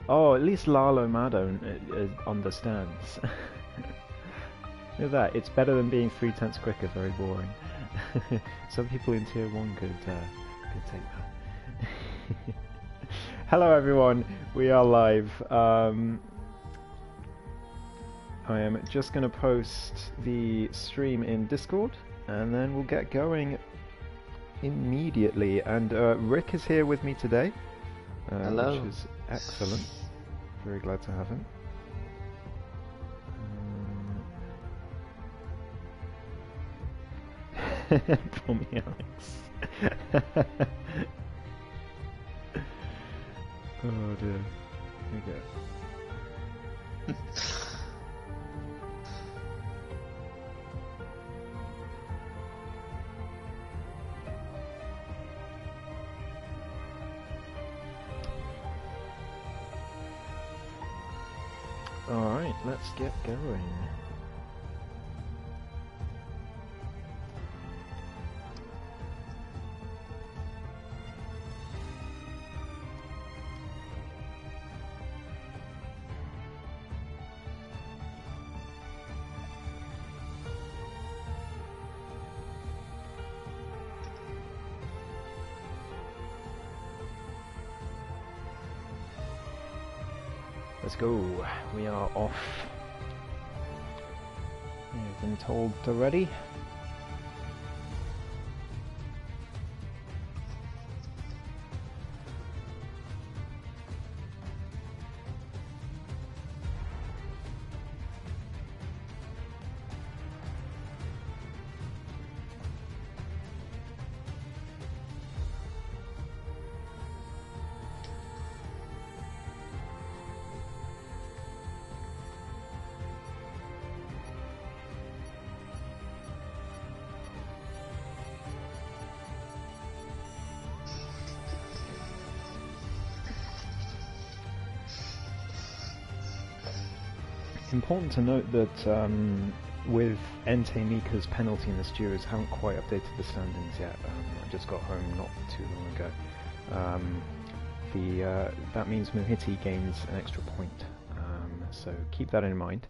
Oh, at least Lalo Mado understands. Look at that, it's better than being 3/10 quicker, very boring. Some people in Tier 1 could take that. Hello everyone, we are live. I am just going to post the stream in Discord, and then we'll get going immediately. And Rick is here with me today, Hello. which is excellent. Very glad to have him. Pull me, Alex. Oh dear. Okay. Alright, let's get going. Let's go. We are off. We've been told to ready. Important to note that with Ente Mika's penalty in the Stewards, haven't quite updated the standings yet. I just got home not too long ago. That means Muhiti gains an extra point, so keep that in mind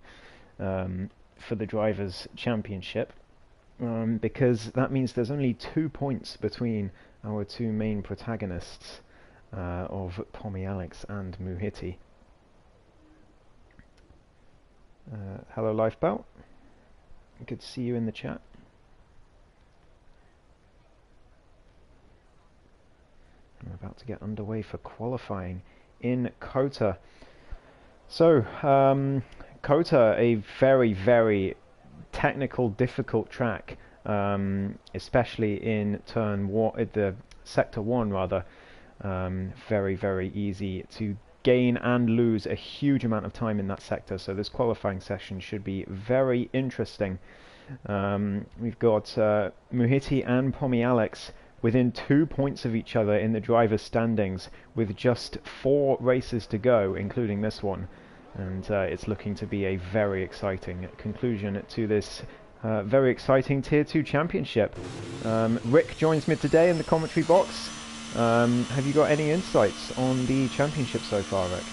for the Drivers' Championship, because that means there's only 2 points between our two main protagonists of Pommy Alex and Muhiti. Hello Lifebout, good to see you in the chat. I'm about to get underway for qualifying in Kota. So, Kota, a very, very technical, difficult track, especially in the sector 1 rather. Very, very easy to gain and lose a huge amount of time in that sector, so this qualifying session should be very interesting. We've got Muhiti and Pommy Alex within 2 points of each other in the driver's standings with just 4 races to go, including this one, and it's looking to be a very exciting conclusion to this very exciting Tier 2 championship. Rick joins me today in the commentary box. Have you got any insights on the championship so far, Rick?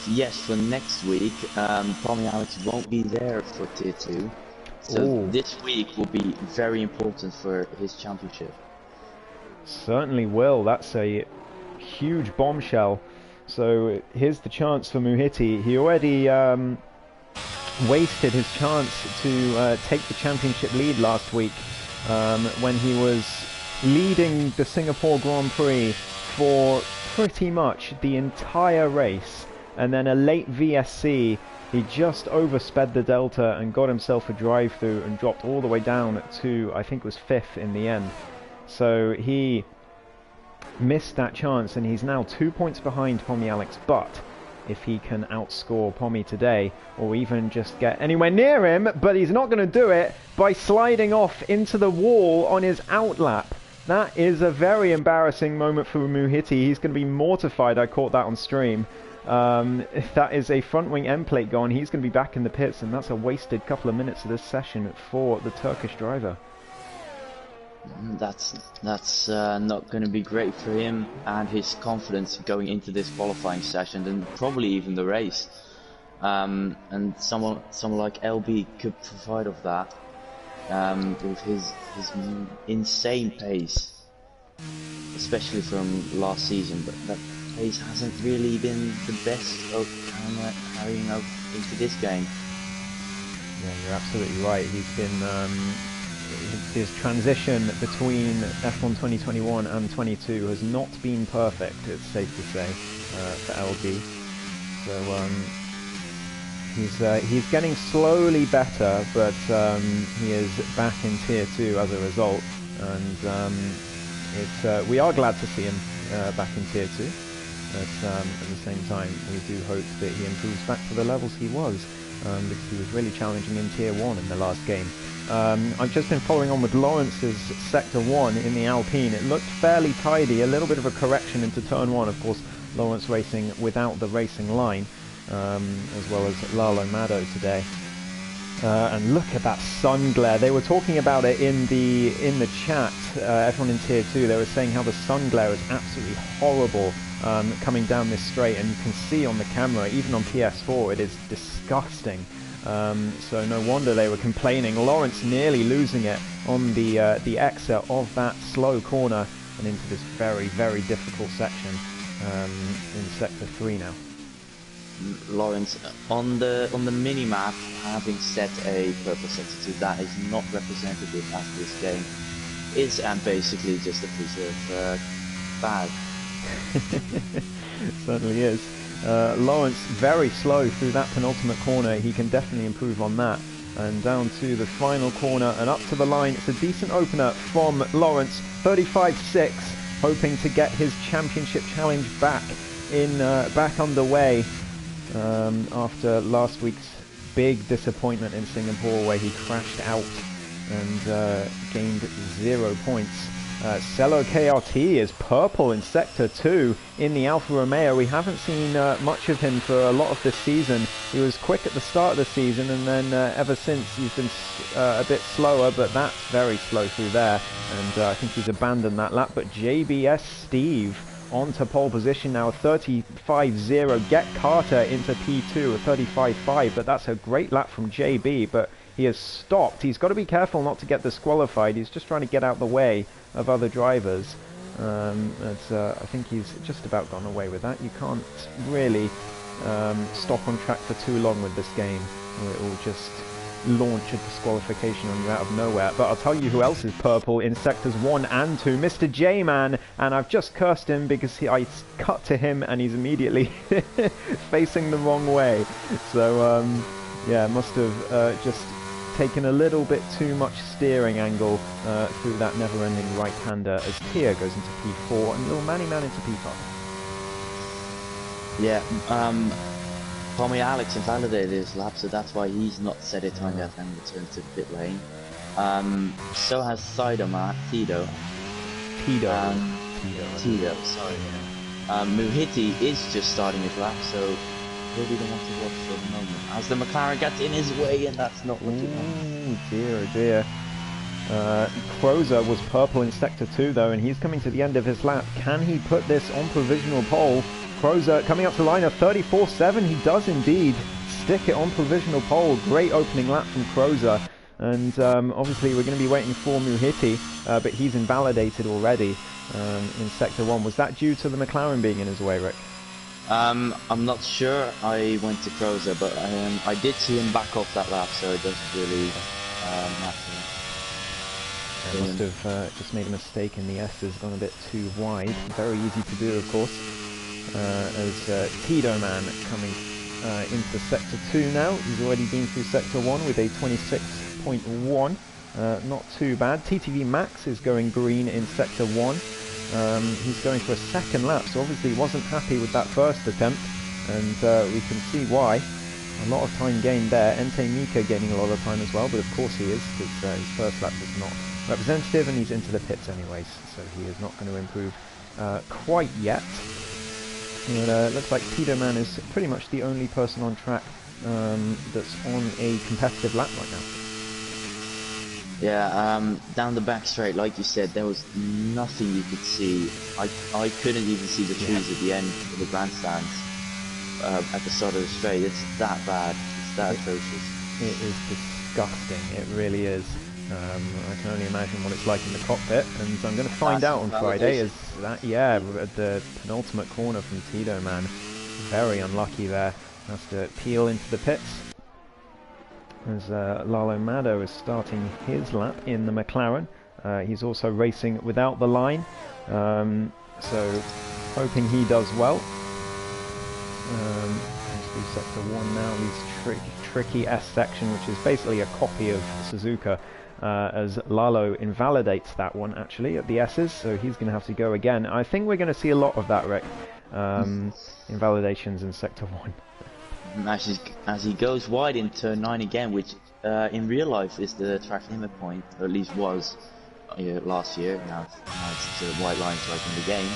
Yes, for next week, Pommy Alex won't be there for Tier 2. So this week will be very important for his championship. Certainly will. That's a huge bombshell. So here's the chance for Muhiti. He already wasted his chance to take the championship lead last week when he was leading the Singapore Grand Prix for pretty much the entire race, and then a late VSC, he just oversped the Delta and got himself a drive-through and dropped all the way down to, I think it was 5th in the end. So he missed that chance, and he's now 2 points behind Pommy Alex, but if he can outscore Pommy today, or even just get anywhere near him, but he's not going to do it by sliding off into the wall on his outlap. That is a very embarrassing moment for Muhiti. He's going to be mortified. I caught that on stream. If that is a front wing end plate gone, he's going to be back in the pits, and that's a wasted couple of minutes of this session for the Turkish driver. That's not going to be great for him and his confidence going into this qualifying session and probably even the race. And someone like LB could provide of that with his insane pace, especially from last season. But that pace hasn't really been the best of carrying out into this game. Yeah, you're absolutely right. He's been his transition between F1 2021 and 22 has not been perfect. It's safe to say for LB. So he's getting slowly better, but he is back in Tier 2 as a result, and we are glad to see him back in Tier 2. But at the same time, we do hope that he improves back to the levels he was, because he was really challenging in Tier 1 in the last game. I've just been following on with Lawrence's Sector 1 in the Alpine. It looked fairly tidy, a little bit of a correction into Turn 1. Of course, Lawrence racing without the racing line, as well as Lalo Mado today. And look at that sun glare. They were talking about it in the chat, everyone in Tier 2. They were saying how the sun glare is absolutely horrible coming down this straight, and you can see on the camera, even on PS4, it is disgusting. So no wonder they were complaining. Lawrence nearly losing it on the exit of that slow corner and into this very, very difficult section in Sector 3 now. Lawrence, on the mini-map, having set a purple sector 2, that is not representative as this game is, and basically just a piece of bad. It certainly is. Lawrence very slow through that penultimate corner. He can definitely improve on that. And down to the final corner and up to the line. It's a decent opener from Lawrence. 35.6, hoping to get his championship challenge back underway. After last week's big disappointment in Singapore, where he crashed out and gained 0 points. Cello KRT is purple in Sector 2 in the Alfa Romeo. We haven't seen much of him for a lot of this season. He was quick at the start of the season, and then ever since he's been a bit slower, but that's very slow through there. And I think he's abandoned that lap. But JBS Steve onto pole position now, 35.0. Get Carter into P2, a 35.5, but that's a great lap from JB, but he has stopped. He's got to be careful not to get disqualified. He's just trying to get out the way of other drivers. I think he's just about gone away with that. You can't really stop on track for too long with this game, or it will just launch a disqualification on you out of nowhere. But I'll tell you who else is purple in Sectors 1 and 2, Mr. J-Man, and I've just cursed him because I cut to him and he's immediately facing the wrong way. So yeah, must have just taken a little bit too much steering angle through that never-ending right-hander as Tia goes into P4 and little Manny Man into P5. Yeah, Tommy Alex invalidated his lap, so that's why he's not set it time yet and returned to the pit lane. So has Tito, sorry. Muhiti is just starting his lap, so he'll be the one to watch for the moment. As the McLaren gets in his way, and that's not looking good. Oh dear, oh dear. Crozer was purple in Sector 2 though, and he's coming to the end of his lap. Can he put this on provisional pole? Crozer coming up to line of 34.7. He does indeed stick it on provisional pole. Great opening lap from Crozer. And obviously we're going to be waiting for Muhiti, but he's invalidated already in Sector 1. Was that due to the McLaren being in his way, Rick? I'm not sure. I went to Crozer, but I did see him back off that lap, so it doesn't really matter. I must have just made a mistake in the S, has gone a bit too wide. Very easy to do, of course. As Tito Man coming into Sector 2 now. He's already been through Sector 1 with a 26.1. Not too bad. TTV Max is going green in Sector 1. He's going for a second lap, so obviously he wasn't happy with that first attempt, and we can see why. A lot of time gained there. Ente Mika gaining a lot of time as well, but of course he is, because his first lap was not representative, and he's into the pits anyways, so he is not going to improve quite yet. But looks like Tito Man is pretty much the only person on track that's on a competitive lap right now. Yeah, down the back straight, like you said, there was nothing you could see. I couldn't even see the trees at the end of the grandstands at the start of the straight. It's that bad. It's that atrocious. It is disgusting. It really is. I can only imagine what it's like in the cockpit, and I'm going to find out on Friday. Is that at the penultimate corner from Tito, man, very unlucky there. Has to peel into the pits as Lalo Mado is starting his lap in the McLaren. He's also racing without the line, so hoping he does well. Let's do sector 1 now, these tricky S section, which is basically a copy of Suzuka, as Lalo invalidates that one actually at the S's, so he's going to have to go again. I think we're going to see a lot of that, Rick, invalidations in sector 1. As he goes wide in turn 9 again, which in real life is the track limit point, or at least was last year. Now it's the white lines like in the game.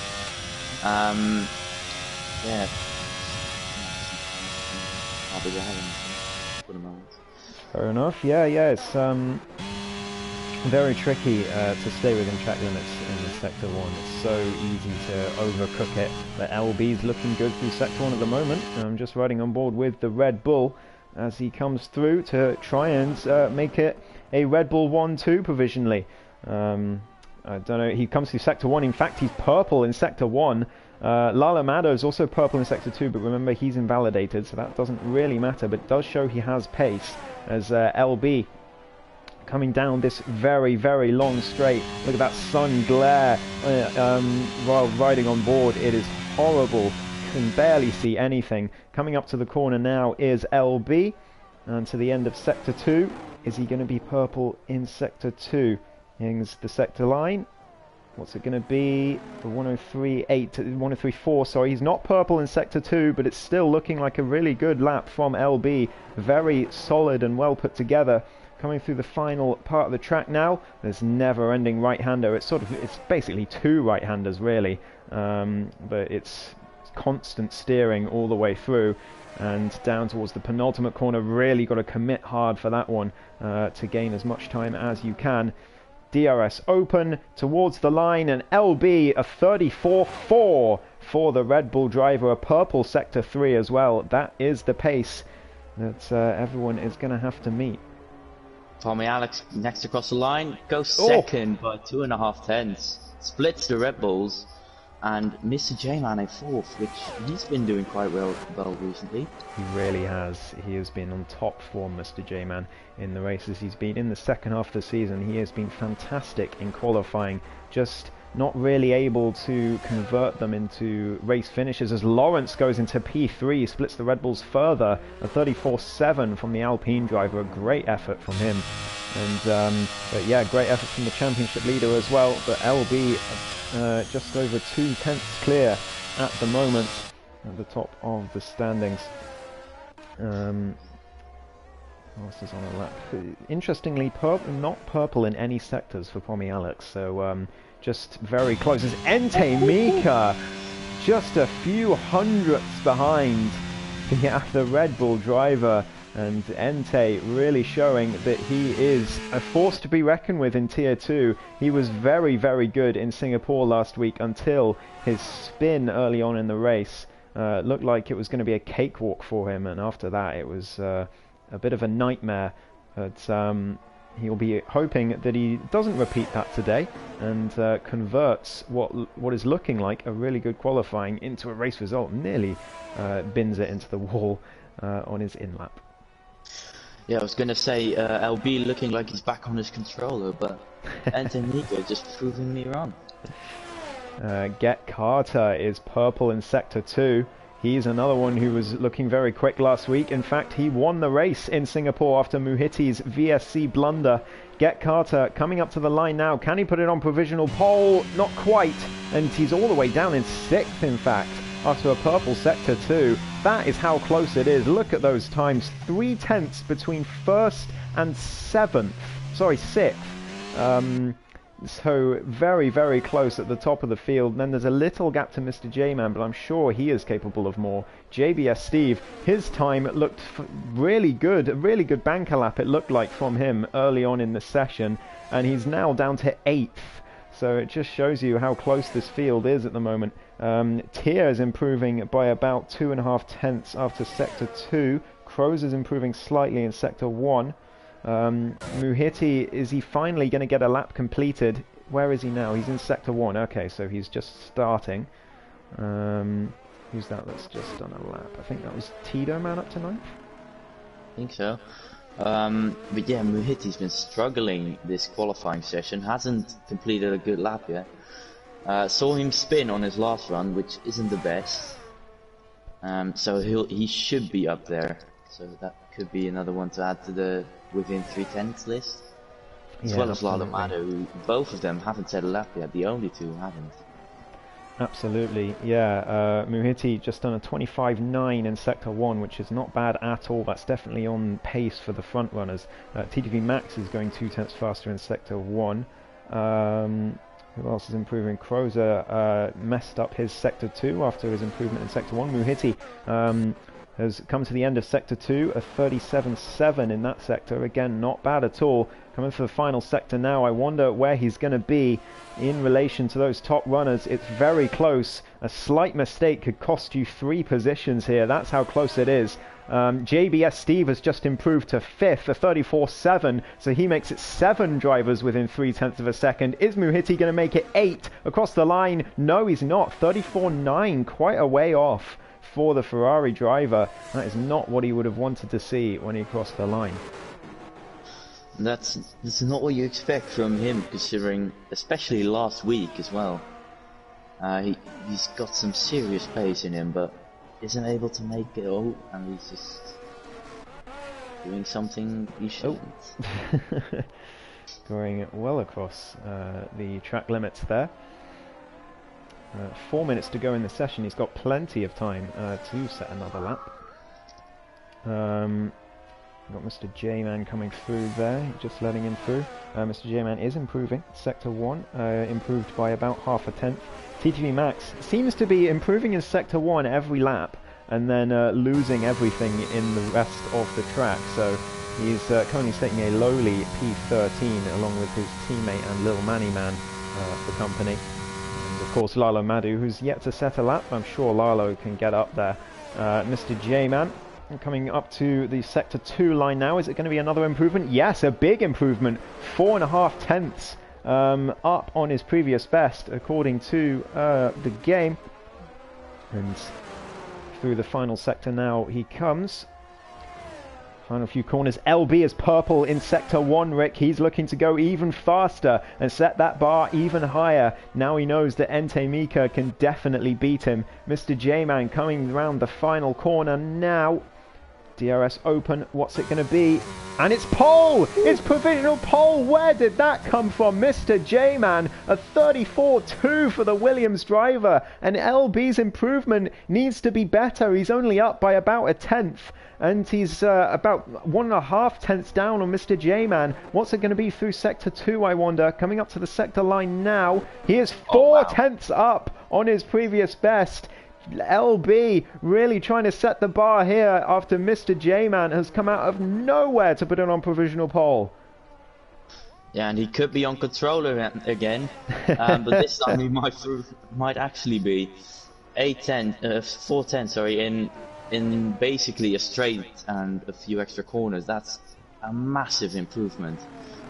Yeah. I'll be having for the moment. Fair enough. Yeah, it's very tricky to stay within track limits in the sector 1. It's so easy to overcook it. The LB's looking good through sector 1 at the moment. I'm just riding on board with the Red Bull as he comes through to try and make it a Red Bull 1-2 provisionally. I don't know, he comes through sector 1. In fact, he's purple in sector 1. Lalo Mado is also purple in sector 2, but remember he's invalidated, so that doesn't really matter, but it does show he has pace as LB coming down this very, very long straight. Look at that sun glare while riding on board. It is horrible. Can barely see anything. Coming up to the corner now is LB, and to the end of sector 2. Is he going to be purple in sector 2? Here's the sector line. What's it going to be? The 103.4. Sorry, he's not purple in sector 2, but it's still looking like a really good lap from LB. Very solid and well put together. Coming through the final part of the track now. There's never-ending right-hander. It's basically two right-handers really, but it's constant steering all the way through. And down towards the penultimate corner, really got to commit hard for that one to gain as much time as you can. DRS open towards the line, and LB a 34.4 for the Red Bull driver, a purple sector 3 as well. That is the pace that everyone is going to have to meet. Tommy Alex next across the line, goes second by 2.5 tenths, splits the Red Bulls, and Mr. J-Man in 4th, which he's been doing quite well recently. He really has. He has been on top form, Mr. J-Man, in the races he's been in the second half of the season. He has been fantastic in qualifying, just not really able to convert them into race finishes as Lawrence goes into P3, splits the Red Bulls further, a 34.7 from the Alpine driver, a great effort from him. And but yeah, great effort from the championship leader as well, but LB just over 2 tenths clear at the moment at the top of the standings. Else is on a lap. Interestingly, not purple in any sectors for Pommy Alex, so just very close. As Entei Mika just a few hundredths behind the Red Bull driver, and Entei really showing that he is a force to be reckoned with in Tier 2. He was very, very good in Singapore last week until his spin early on in the race looked like it was going to be a cakewalk for him, and after that it was a bit of a nightmare. But he'll be hoping that he doesn't repeat that today and converts what is looking like a really good qualifying into a race result. Nearly bins it into the wall on his in-lap. Yeah, I was going to say LB looking like he's back on his controller, but Entei Mika just proving me wrong. Get Carter is purple in Sector 2. He's another one who was looking very quick last week. In fact, he won the race in Singapore after Muhitti's VSC blunder. Get Carter coming up to the line now. Can he put it on provisional pole? Not quite. And he's all the way down in 6th, in fact, after a purple Sector 2. That is how close it is. Look at those times. 3 tenths between 1st and 7th. Sorry, 6th. So very, very close at the top of the field. And then there's a little gap to Mr. J-Man, but I'm sure he is capable of more. JBS Steve, his time looked really good. A really good banker lap it looked like from him early on in the session. And he's now down to 8th. So it just shows you how close this field is at the moment. Tier is improving by about 2.5 tenths after Sector 2. Crows is improving slightly in Sector 1. Muhiti, is he finally going to get a lap completed? Where is he now? He's in Sector 1. Okay, so he's just starting. Who's that that's just done a lap? I think that was Tito Man up to 9th? I think so. But yeah, Muhiti's been struggling this qualifying session. Hasn't completed a good lap yet. Saw him spin on his last run, which isn't the best. So he should be up there. So that could be another one to add to the within 3/10 list. As well as Lalomado, who both of them haven't set a lap yet. The only two haven't. Absolutely, yeah. Muhiti just done a 25.9 in Sector 1, which is not bad at all. That's definitely on pace for the front runners. TTV Max is going 2 tenths faster in Sector 1. Who else is improving? Crozer messed up his Sector 2 after his improvement in Sector 1. Muhiti has come to the end of Sector 2, a 37.7 in that sector. Again, not bad at all. Coming for the final sector now. I wonder where he's going to be in relation to those top runners. It's very close. A slight mistake could cost you 3 positions here. That's how close it is. JBS Steve has just improved to 5th, a 34.7, so he makes it 7 drivers within 3/10 of a second. Is Muhiti going to make it 8 across the line? No, he's not. 34.9, quite a way off for the Ferrari driver. That is not what he would have wanted to see when he crossed the line. That's not what you expect from him, considering, especially last week as well. He's got some serious pace in him, but isn't able to make it all, and he's just doing something he shouldn't. Oh. Going well across the track limits there. 4 minutes to go in the session. He's got plenty of time to set another lap. Got Mr. J-Man coming through there, just letting him through. Mr. J-Man is improving. Sector 1 improved by about 0.5 tenth. TTV Max seems to be improving in Sector 1 every lap and then losing everything in the rest of the track. So he's currently taking a lowly P13 along with his teammate and Lil Manny Man for company. And of course Lalo Madu, who's yet to set a lap. I'm sure Lalo can get up there. Mr. J-Man coming up to the Sector 2 line now. Is it going to be another improvement? Yes, a big improvement. 4.5 tenths up on his previous best, according to the game. And through the final sector now he comes. Final few corners. LB is purple in Sector 1, Rick. He's looking to go even faster and set that bar even higher. Now he knows that Ente Mika can definitely beat him. Mr. J-Man coming around the final corner now. DRS open, what's it going to be? And it's pole! It's provisional pole! Where did that come from? Mr. J-Man, a 34.2 for the Williams driver. And LB's improvement needs to be better. He's only up by about 1/10. And he's about 1.5 tenths down on Mr. J-Man. What's it going to be through Sector 2, I wonder? Coming up to the sector line now. He is 4 tenths up on his previous best. LB really trying to set the bar here after Mr. J-Man has come out of nowhere to put it on provisional pole. Yeah, and he could be on controller again, but this time he might actually be 410, sorry, in basically a straight and a few extra corners. That's a massive improvement.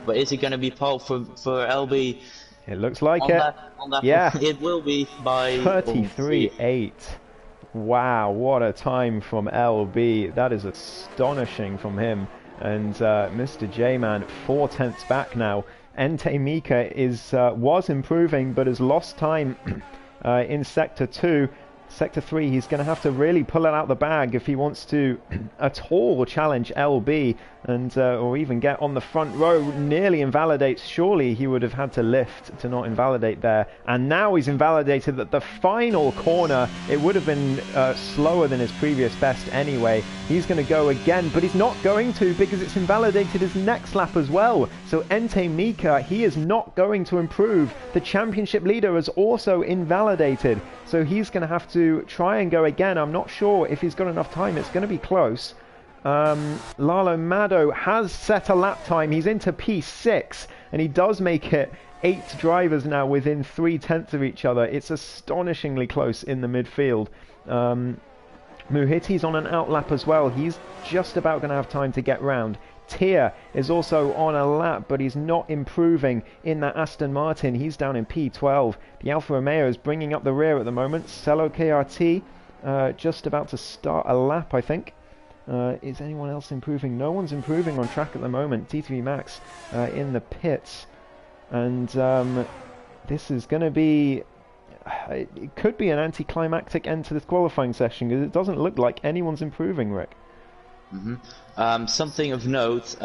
But is it going to be pole for LB? It looks like it. Yeah, it will be by 33.8. Wow, what a time from LB. That is astonishing from him. And Mr. J-Man 4 tenths back now. Ente Mika was improving but has lost time in Sector 2. Sector 3, he's going to have to really pull it out the bag if he wants to at all challenge LB and or even get on the front row. Nearly invalidates. Surely he would have had to lift to not invalidate there. And now he's invalidated at the final corner. It would have been slower than his previous best anyway. He's going to go again, but he's not going to because it's invalidated his next lap as well. So Ente Mika, he is not going to improve. The championship leader is also invalidated. So he's going to have to try and go again. I'm not sure if he's got enough time. It's going to be close. Lalo Mado has set a lap time. He's into P6, and he does make it 8 drivers now within 3/10 of each other. It's astonishingly close in the midfield. Muhitti's on an outlap as well. He's just about going to have time to get round. Tia is also on a lap, but he's not improving in that Aston Martin. He's down in P12. The Alfa Romeo is bringing up the rear at the moment. Cello KRT just about to start a lap, I think. Is anyone else improving? No one's improving on track at the moment. T3 Max in the pits. And this is going to be... it could be an anticlimactic end to this qualifying session because it doesn't look like anyone's improving, Rick. Something of note,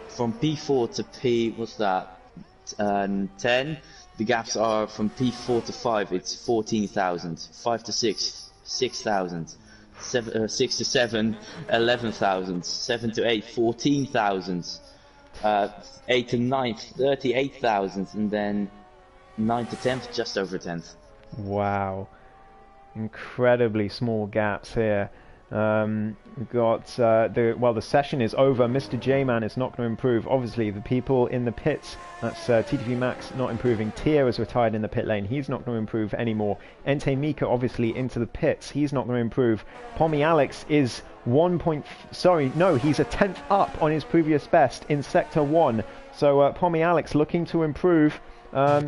from P4 to P, what's that, 10, the gaps are from P4 to 5, it's 14,000, 5 to 6, 6,000, 6 to 7, 11,000, 7 to 8, 14,000, 8 to 9, 38,000, and then 9 to 10th, just over 10th. Wow. Incredibly small gaps here. We've got the session is over. Mr. J-Man is not going to improve. Obviously, the people in the pits, that's TTV Max not improving. Tia is retired in the pit lane. He's not going to improve anymore. Ente Mika obviously into the pits. He's not going to improve. Pommy Alex is he's a 10th up on his previous best in Sector 1. So Pommy Alex looking to improve.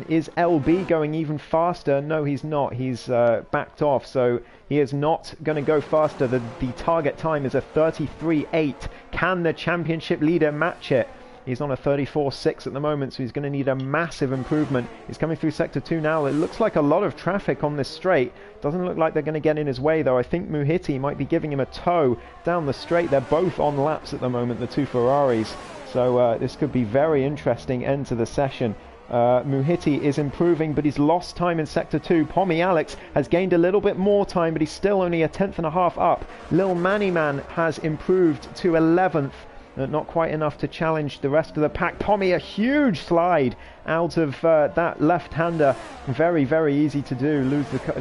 Is LB going even faster? No, he's not. He's backed off, so he is not going to go faster. The target time is a 33.8. Can the championship leader match it? He's on a 34.6 at the moment, so he's going to need a massive improvement. He's coming through Sector 2 now. It looks like a lot of traffic on this straight. Doesn't look like they're going to get in his way, though. I think Muhitti might be giving him a tow down the straight. They're both on laps at the moment, the two Ferraris. So this could be very interesting end to the session. Muhitti is improving, but he's lost time in Sector 2. Pommy Alex has gained a little bit more time, but he's still only a 10th and a half up. Lil Manny Man has improved to 11th. Not quite enough to challenge the rest of the pack. Pommy, a huge slide out of that left-hander. Very, very easy to do,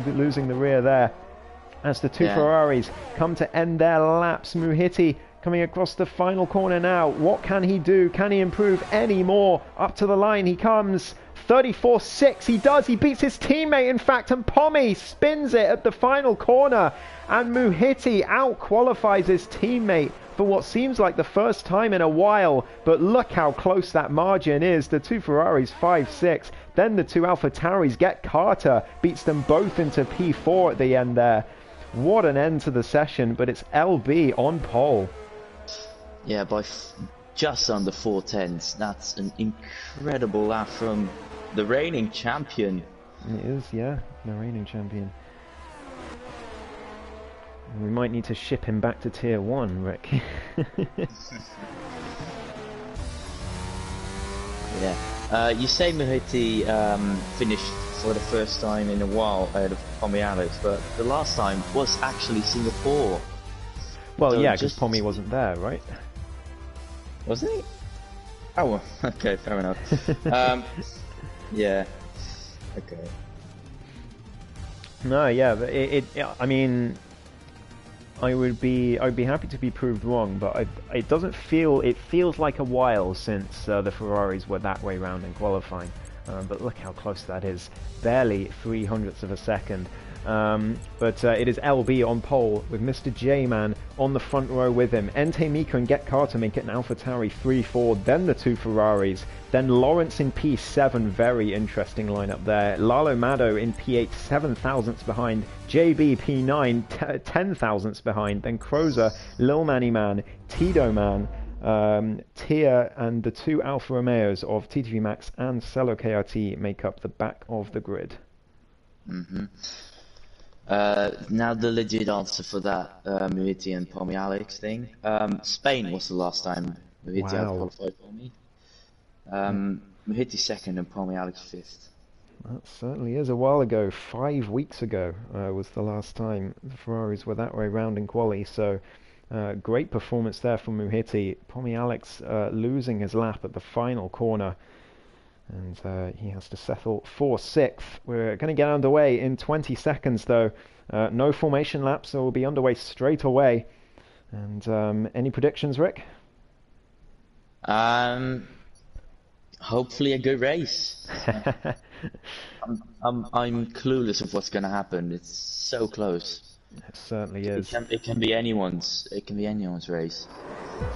losing the rear there. As the two Ferraris come to end their laps, Muhitti coming across the final corner now. What can he do? Can he improve any more? Up to the line he comes. 34.6. He does. He beats his teammate, in fact, and Pommy spins it at the final corner. And Muhitti out-qualifies his teammate for what seems like the first time in a while. But look how close that margin is. The two Ferraris 5-6. Then the two AlphaTauris get Carter. Beats them both into P4 at the end there. What an end to the session, but it's LB on pole. Yeah, by just under 4/10. That's an incredible lap from the reigning champion. It is, yeah, the reigning champion. We might need to ship him back to Tier 1, Rick. Yeah. You say Muhitti finished for the first time in a while ahead of Pommy Alex, but the last time was actually Singapore. Well, so yeah, because Pommy wasn't there, right? Wasn't he? Oh, well, okay, fair enough. Yeah, okay. No, yeah, but I mean, I'd be happy to be proved wrong, but it doesn't feel, it feels like a while since the Ferraris were that way round in qualifying. But look how close that is, barely 0.03 of a second. But it is LB on pole with Mr. J-Man on the front row with him. Ente Mika and Get Carter make it an AlphaTauri 3-4, then the two Ferraris, then Lawrence in P7, very interesting lineup there. Lalo Mado in P8, 7 thousandths behind. JB P9, 10 thousandths behind. Then Crozer, Lil Manny Man, Tito Man, Tia, and the two Alfa Romeos of TTV Max and Cello KRT make up the back of the grid. Now the legit answer for that Muhiti and Pomi Alex thing. Spain was the last time Muhiti out Wow. qualified Pomi. Muhiti second and Pomi Alex fifth. That certainly is a while ago. 5 weeks ago was the last time the Ferraris were that way round in quali. So great performance there from Muhiti. Pomi Alex losing his lap at the final corner. And he has to settle for 6th. We're going to get underway in 20 seconds though. No formation laps, so we'll be underway straight away. And any predictions, Rick? Hopefully a good race. I'm clueless of what's going to happen. It's so close. It certainly is. It can be anyone's. It can be anyone's race.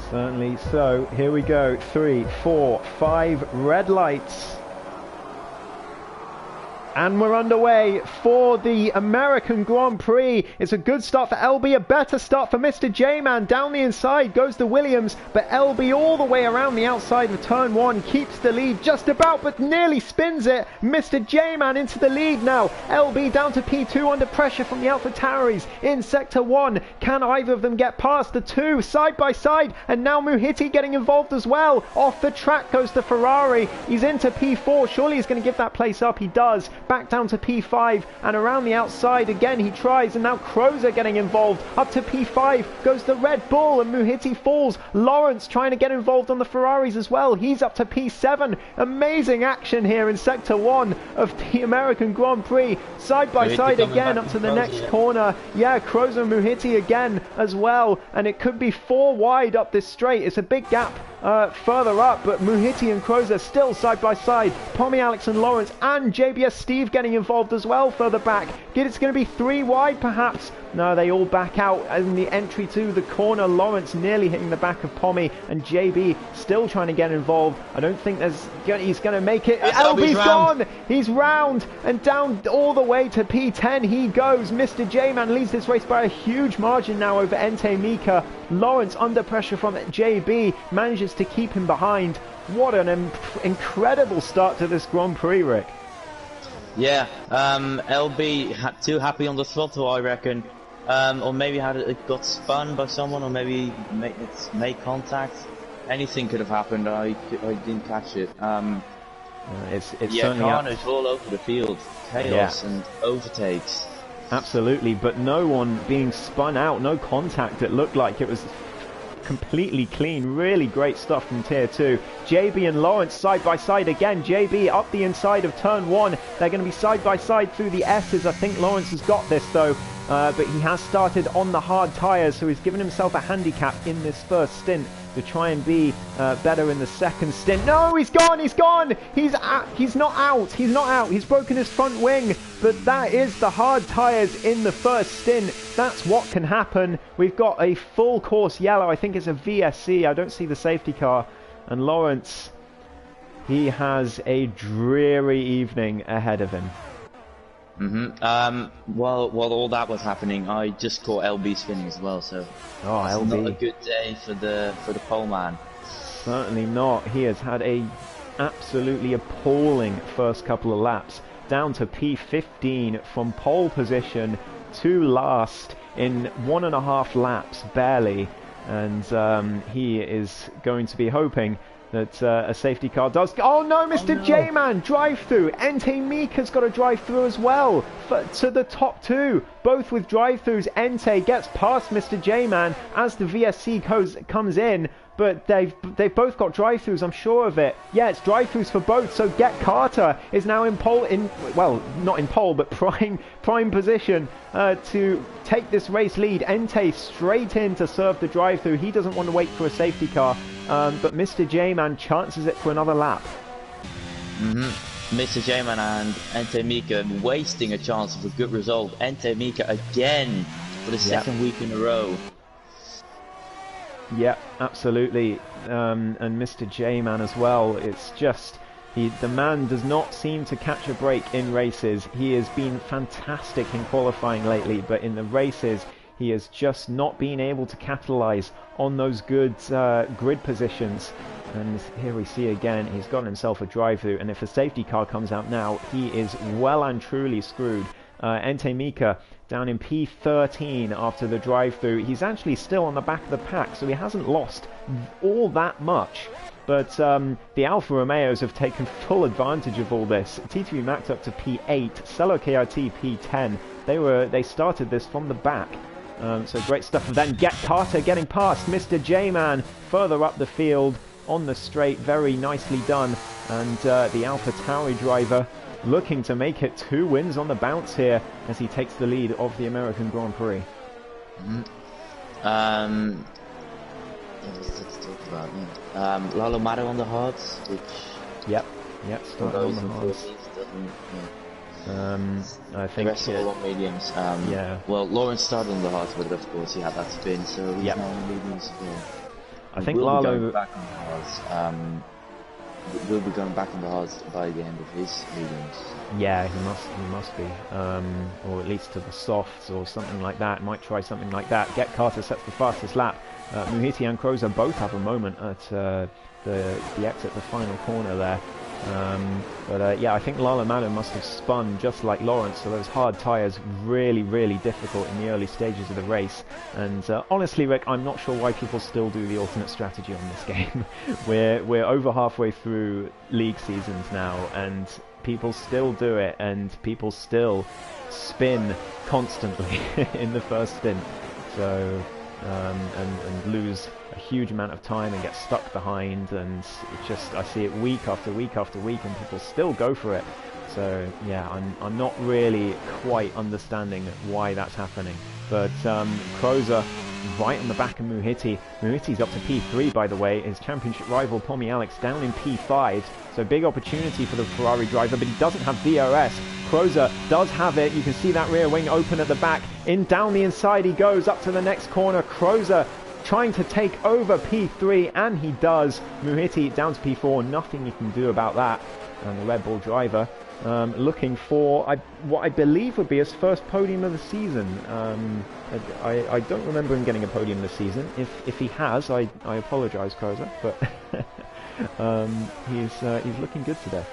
Certainly. So here we go. 3, 4, 5 red lights. And we're underway for the American Grand Prix. It's a good start for LB, a better start for Mr. J-Man. Down the inside goes the Williams, but LB all the way around the outside of turn 1, keeps the lead just about, but nearly spins it. Mr. J-Man into the lead now. LB down to P2 under pressure from the AlphaTauris in Sector 1. Can either of them get past the two side by side? And now Muhiti getting involved as well. Off the track goes the Ferrari. He's into P4. Surely he's going to give that place up. He does. Back down to P5 and around the outside again he tries, and now Crozer getting involved. Up to P5 goes the Red Bull and Muhiti falls. Lawrence trying to get involved on the Ferraris as well. He's up to P7. Amazing action here in Sector 1 of the American Grand Prix. Side by side again up to the next corner. Yeah, Crozer and Muhiti again as well, and it could be 4 wide up this straight. It's a big gap further up, but Muhiti and Crozer still side by side. Pomi Alex and Lawrence and JBS Steve getting involved as well further back. It's going to be 3 wide perhaps. No, they all back out in the entry to the corner. Lawrence nearly hitting the back of Pomi, and JB still trying to get involved. I don't think he's going to make it. LB's gone! He's round and down all the way to P10 he goes. Mr. J-Man leads this race by a huge margin now over Ente Mika. Lawrence under pressure from JB manages to keep him behind. What an incredible start to this Grand Prix, Rick. Yeah, LB too happy on the throttle, I reckon. Or maybe it got spun by someone, or maybe it's made contact. Anything could have happened. I didn't catch it. It's certainly carnage all over the field, chaos and overtakes. Absolutely, but no one being spun out, no contact. It looked like it was completely clean. Really great stuff from Tier 2. JB and Lawrence side by side again. JB up the inside of turn 1. They're going to be side by side through the S's. I think Lawrence has got this though. But he has started on the hard tyres, so he's given himself a handicap in this first stint to try and be better in the second stint. No, he's gone, he's gone! He's not out, he's broken his front wing, but that is the hard tyres in the first stint. That's what can happen. We've got a full course yellow, I think it's a VSC, I don't see the safety car, and Lawrence, he has a dreary evening ahead of him. While all that was happening, I just caught LB spinning as well, so it's not a good day for the pole man. Certainly not. He has had a absolutely appalling first couple of laps, down to P15 from pole position to last in 1.5 laps barely, and he is going to be hoping that a safety car does... Oh no, Mr. J-Man, drive through. Ente Mika's got a drive through as well to the top 2, both with drive throughs. Ente gets past Mr. J-Man as the VSC comes in, but they've both got drive throughs, I'm sure of it. Yeah, it's drive throughs for both. So Get Carter is now in pole, well, not in pole, but prime position to take this race lead. Ente straight in to serve the drive through. He doesn't want to wait for a safety car. But Mr. J-Man chances it for another lap. Mr. J-Man and Ente Mika wasting a chance of a good result. Ente Mika again for the second week in a row. Yeah, absolutely. And Mr. J-Man as well. It's just... the man does not seem to catch a break in races. He has been fantastic in qualifying lately, but in the races... he has just not been able to capitalize on those good grid positions. And here we see again, he's got himself a drive-through, and if a safety car comes out now, he is well and truly screwed. Ente Mika down in P13 after the drive-through. He's actually still on the back of the pack, so he hasn't lost all that much. But the Alfa Romeos have taken full advantage of all this. TTV Max up to P8, Cello KRT P10. They started this from the back. So great stuff for them. Get Carter getting past Mr. J-Man further up the field on the straight. Very nicely done. And the Alpha Tauri driver looking to make it 2 wins on the bounce here as he takes the lead of the American Grand Prix. Let's talk about Lalo Mato on the hards, which Yep, starting on the hards. I think the rest are all on mediums. Yeah. Well, Lawrence started on the hards, but of course he had that spin, so he's now on mediums. Yeah. I think Lalo will be going back on the hards. Will be going back on the hards by the end of his mediums. Yeah, he must be, or at least to the softs or something like that. Might try something like that. Get Carter sets the fastest lap. Muhiti and Crozer both have a moment at the exit, the final corner there. But yeah, I think Lalo Mato must have spun just like Lawrence, so those hard tyres really, really difficult in the early stages of the race. And honestly, Rick, I'm not sure why people still do the alternate strategy on this game. We're over halfway through league seasons now, and people still do it, and people still spin constantly in the first stint. So and lose a huge amount of time and get stuck behind, and it just, I see it week after week after week, and people still go for it. So yeah, I'm not really quite understanding why that's happening. But Crozer right on the back of Muhiti. Muhiti's up to P3, by the way. His championship rival Pommy Alex down in P5. So big opportunity for the Ferrari driver, but he doesn't have DRS. Crozer does have it. You can see that rear wing open at the back. Down the inside he goes up to the next corner. Crozer trying to take over P3, and he does. Muhiti down to P4. Nothing you can do about that. And the Red Bull driver looking for what I believe would be his first podium of the season. I don't remember him getting a podium this season. If he has, I apologise, Crozer, but he's looking good today.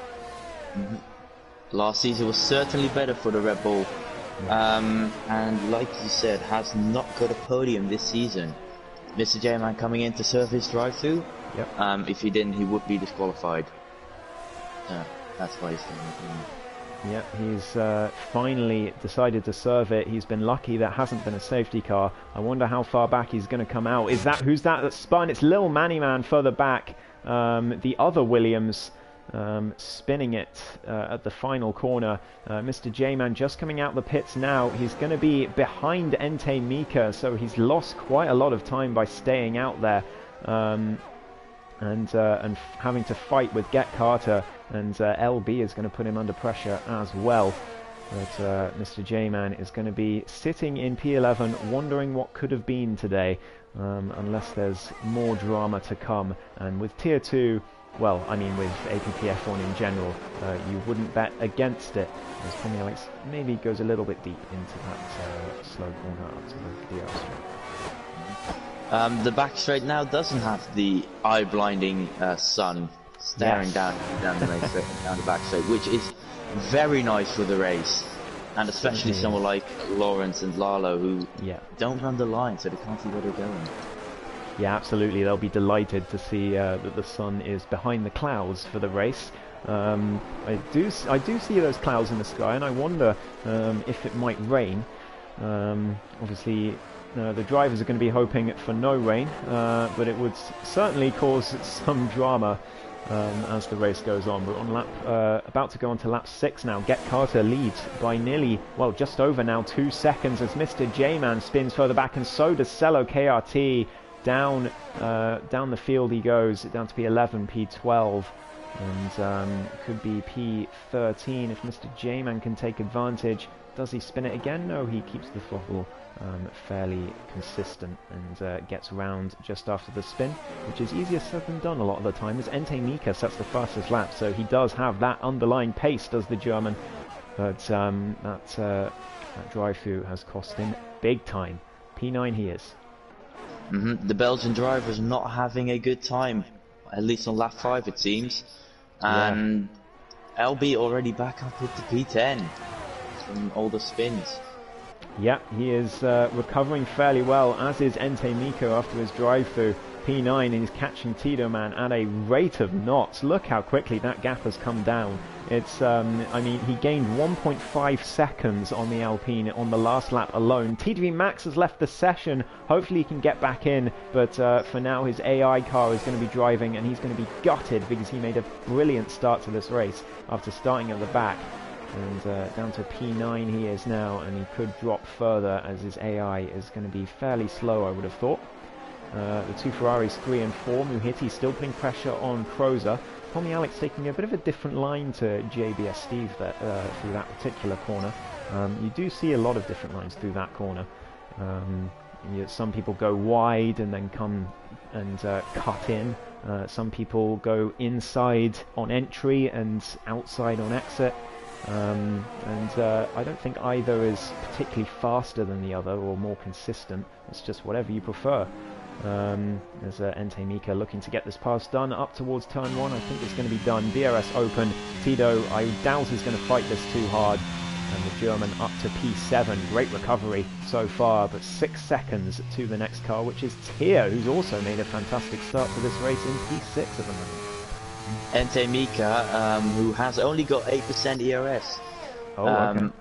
Last season was certainly better for the Red Bull, and like you said, has not got a podium this season. Mr. J-Man coming in to serve his drive-through. Yep. If he didn't, he would be disqualified. That's why he's doing it. Yeah, he's finally decided to serve it. He's been lucky that hasn't been a safety car. I wonder how far back he's going to come out. Who's that spun? It's Lil Manny Man further back. The other Williams spinning it at the final corner. Mr. J-Man just coming out the pits now. He's going to be behind Ente Mika, so he's lost quite a lot of time by staying out there. And having to fight with Get Carter, and LB is going to put him under pressure as well. But Mr. J-Man is going to be sitting in P11 wondering what could have been today, unless there's more drama to come. And with Tier 2, well, I mean with APPF1 in general, you wouldn't bet against it, as Pommy Alex maybe goes a little bit deep into that slow corner up to the DRS straight. The back straight now doesn't have the eye-blinding sun staring down the race straight, down the back straight, which is very nice for the race, and especially someone like Lawrence and Lalo who don't run the line, so they can't see where they're going. Yeah, absolutely. They'll be delighted to see that the sun is behind the clouds for the race. I do see those clouds in the sky, and I wonder if it might rain. Obviously, the drivers are going to be hoping for no rain, but it would certainly cause some drama as the race goes on. We're on about to go on to lap 6 now. Get Carter leads by nearly, well, just over now 2 seconds as Mr. J-Man spins further back, and so does Cello KRT. Down the field he goes, down to P11, P12, and could be P13 if Mr. J-Man can take advantage. Does he spin it again? No, he keeps the throttle fairly consistent and gets round just after the spin, which is easier said than done a lot of the time, as Ente Mika sets the fastest lap, so he does have that underlying pace, does the German, but that drive-through has cost him big time. P9 he is. The Belgian driver's not having a good time, at least on lap 5 it seems, and LB already back up into P10. from all the spins. Yeah, he is recovering fairly well, as is Ente Miko after his drive-through. P9, and he's catching Tito Man at a rate of knots. Look how quickly that gap has come down. It's, I mean, he gained 1.5 seconds on the Alpine on the last lap alone. TGV Max has left the session. Hopefully he can get back in, but for now his AI car is going to be driving, and he's going to be gutted because he made a brilliant start to this race after starting at the back. And down to P9 he is now, and he could drop further as his AI is going to be fairly slow, I would have thought. The two Ferraris 3 and 4, Muhiti still putting pressure on Crozer. Tommy Alex taking a bit of a different line to JBS Steve there, through that particular corner. You do see a lot of different lines through that corner. Some people go wide and then come and cut in. Some people go inside on entry and outside on exit. I don't think either is particularly faster than the other or more consistent. It's just whatever you prefer. There's Ente Mika looking to get this pass done up towards turn 1. I think it's going to be done. DRS open. Tito, I doubt is going to fight this too hard. And the German up to P7. Great recovery so far, but 6 seconds to the next car, which is Tia, who's also made a fantastic start to this race in P6 at the moment. Ente Mika, who has only got 8% ERS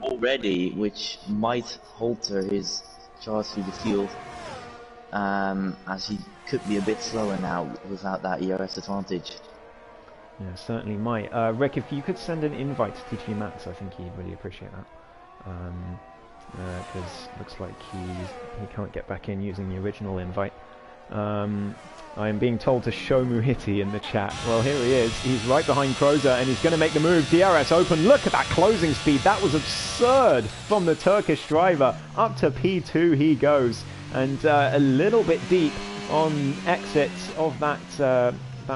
already, which might alter his charge through the field, as he could be a bit slower now without that ERS advantage. Yeah, certainly might. Rick, if you could send an invite to TTV Max, I think he'd really appreciate that. Because looks like he can't get back in using the original invite. I am being told to show Muhiti in the chat. Well, here he is. He's right behind Crozer, and he's going to make the move. DRS open. Look at that closing speed. That was absurd from the Turkish driver. Up to P2 he goes. And a little bit deep on exits of that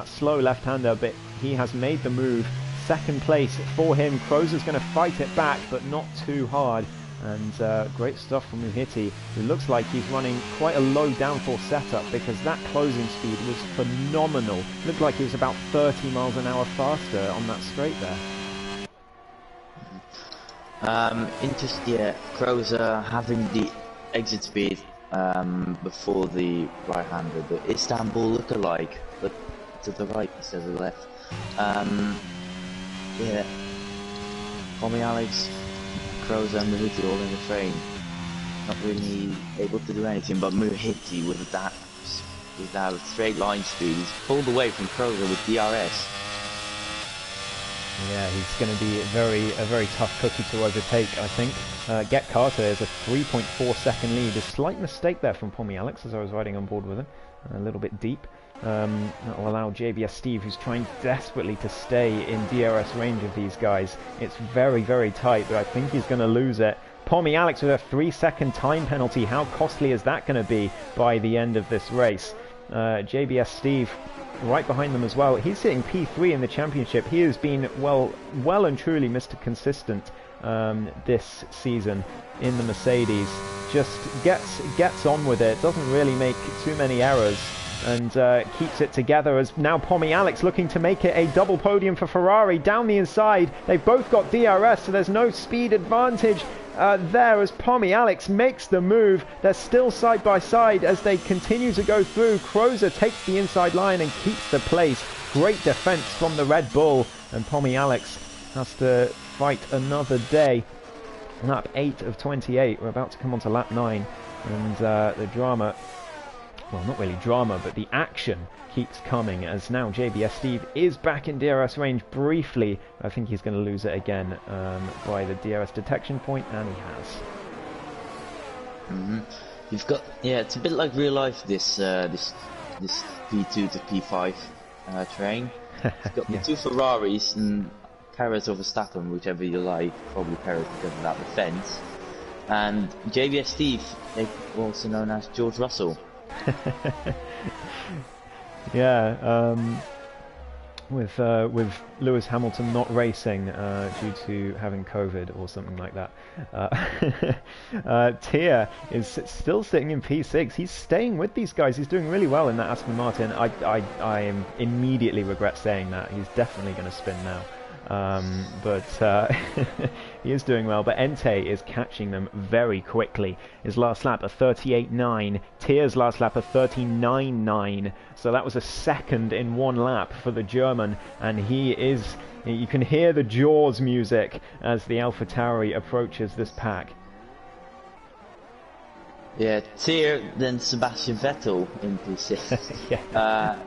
slow left-hander, but he has made the move. Second place for him. Crozer's going to fight it back, but not too hard. And great stuff from Muhiti, who looks like he's running quite a low downforce setup, because that closing speed was phenomenal. Looked like he was about 30 miles an hour faster on that straight there. Yeah, Crozer having the exit speed before the right-hander, the Istanbul lookalike, but to the right instead of the left. Yeah, Tommy Alex, Crozer and Muhiti all in the frame, not really able to do anything, but Muhiti with that straight line speed, he's pulled away from Crozer with DRS. Yeah, he's going to be a very tough cookie to overtake, I think. Get Carter is a 3.4 second lead. A slight mistake there from Pommy Alex as I was riding on board with him. A little bit deep. That will allow JBS Steve, who's trying desperately to stay in DRS range of these guys. It's very, very tight, but I think he's going to lose it. Pommy Alex with a 3-second time penalty. How costly is that going to be by the end of this race? JBS Steve right behind them as well. He's sitting P3 in the championship. He has been well and truly Mr. Consistent this season in the Mercedes. Just gets on with it, doesn't really make too many errors, and keeps it together, as now Pommy Alex looking to make it a double podium for Ferrari down the inside. They've both got DRS, so there's no speed advantage there as Pommy Alex makes the move. They're still side by side as they continue to go through. Crozer takes the inside line and keeps the place. Great defense from the Red Bull, and Pommy Alex has to fight another day. Lap 8 of 28. We're about to come on to lap 9, and the drama, well, not really drama, but the action keeps coming, as now JBS Steve is back in DRS range briefly. I think he's going to lose it again by the DRS detection point, and he has. You've got, yeah, it's a bit like real life, this this P2 to P5 train. You've got the two Ferraris and Perez or Verstappen, whichever you like, probably Perez because of that defense, and JBS Steve, also known as George Russell. Yeah, with Lewis Hamilton not racing due to having COVID or something like that. Tia is still sitting in P6. He's staying with these guys. He's doing really well in that Aston Martin. I immediately regret saying that. He's definitely going to spin now. But he is doing well. But Entei is catching them very quickly. His last lap a 38.9. Tier's last lap a 39.9. So that was a second in one lap for the German, and he is. You can hear the Jaws music as the AlphaTauri approaches this pack. Yeah, Tier then Sebastian Vettel in P6. Yeah.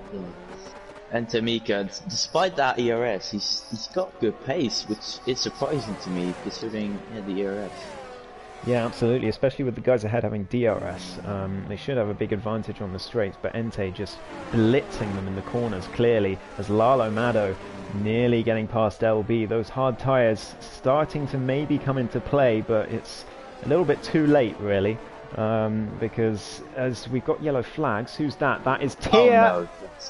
And Tamika, despite that ERS, he's got good pace, which is surprising to me considering the ERS. Yeah, absolutely, especially with the guys ahead having DRS. They should have a big advantage on the straights, but Entei just blitzing them in the corners clearly, as Lalo Mado nearly getting past LB. Those hard tyres starting to maybe come into play, but it's a little bit too late really, because as we've got yellow flags. Who's that? That is Tier! Oh, no.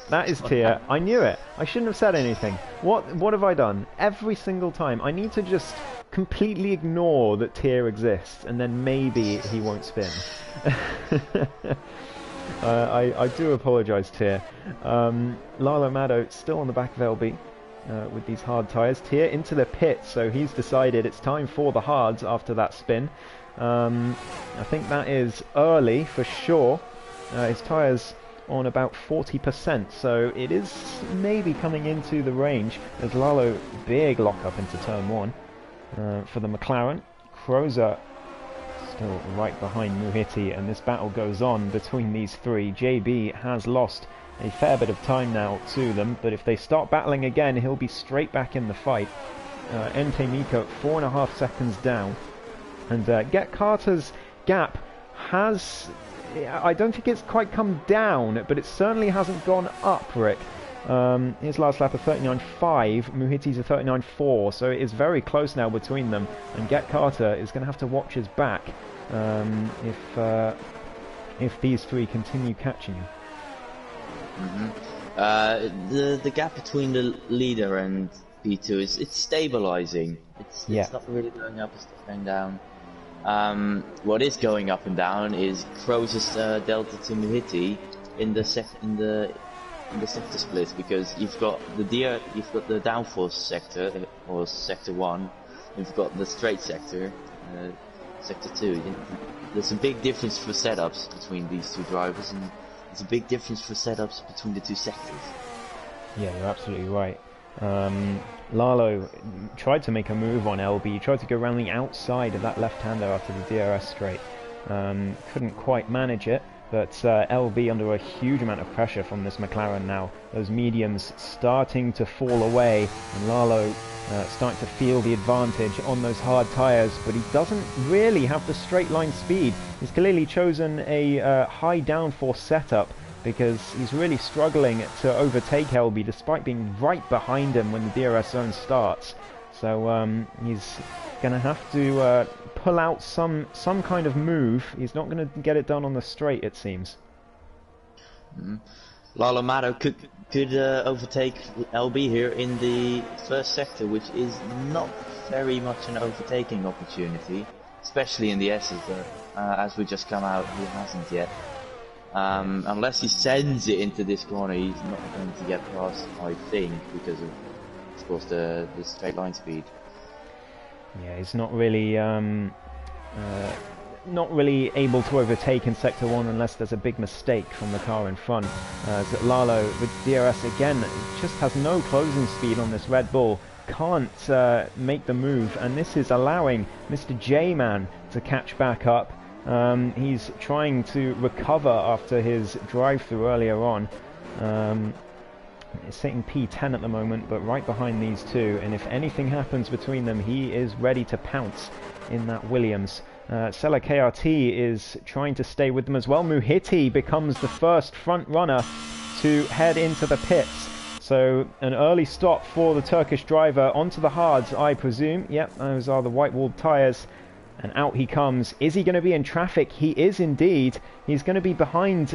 That is Tier. I knew it. I shouldn't have said anything. What have I done? Every single time. I need to just completely ignore that Tier exists, and then maybe he won't spin. I do apologise, Tier. Lalo Mado still on the back of LB with these hard tyres. Tier into the pit, so he's decided it's time for the hards after that spin. I think that is early for sure. His tyres on about 40%, so it is maybe coming into the range. As Lalo, big lock up into turn 1 for the McLaren. Crozer still right behind Muhiti, and this battle goes on between these three. JB has lost a fair bit of time now to them, but if they start battling again, he'll be straight back in the fight. Entei Miko 4.5 seconds down, and Get Carter's gap has, I don't think it's quite come down, but it certainly hasn't gone up, Rick. His last lap a 39.5, Muhiti's a 39.4, so it is very close now between them, and Get Carter is going to have to watch his back if these three continue catching him. The gap between the leader and P2 it's stabilizing. It's not really going up, it's not going down. What is going up and down is Croz's delta to Muhiti in the sector split, because you've got the downforce sector or sector 1, you've got the straight sector, sector 2. There's a big difference for setups between these two drivers, and there's a big difference for setups between the two sectors. Yeah, you're absolutely right. Lalo tried to make a move on LB, tried to go around the outside of that left-hander after the DRS straight. Couldn't quite manage it, but LB under a huge amount of pressure from this McLaren now. Those mediums starting to fall away, and Lalo starting to feel the advantage on those hard tyres, but he doesn't really have the straight line speed. He's clearly chosen a high downforce setup, because he's really struggling to overtake LB despite being right behind him when the DRS zone starts. So he's going to have to pull out some kind of move. He's not going to get it done on the straight, it seems. Lalo Mado could overtake LB here in the first sector, which is not very much an overtaking opportunity, especially in the S's. As we just come out, he hasn't yet. Unless he sends it into this corner, he's not going to get past, I think, because of course, the straight line speed. Yeah, he's not really able to overtake in sector 1 unless there's a big mistake from the car in front. As Lalo with DRS again just has no closing speed on this Red Bull. Can't make the move, and this is allowing Mr. J-Man to catch back up. He's trying to recover after his drive-through earlier on. He's sitting P10 at the moment, but right behind these two, and if anything happens between them, he is ready to pounce in that Williams. Sela KRT is trying to stay with them as well. Muhiti becomes the first front runner to head into the pits. So an early stop for the Turkish driver onto the hards, I presume. Yep, those are the white-walled tyres. And out he comes. Is he going to be in traffic? He is indeed. He's going to be behind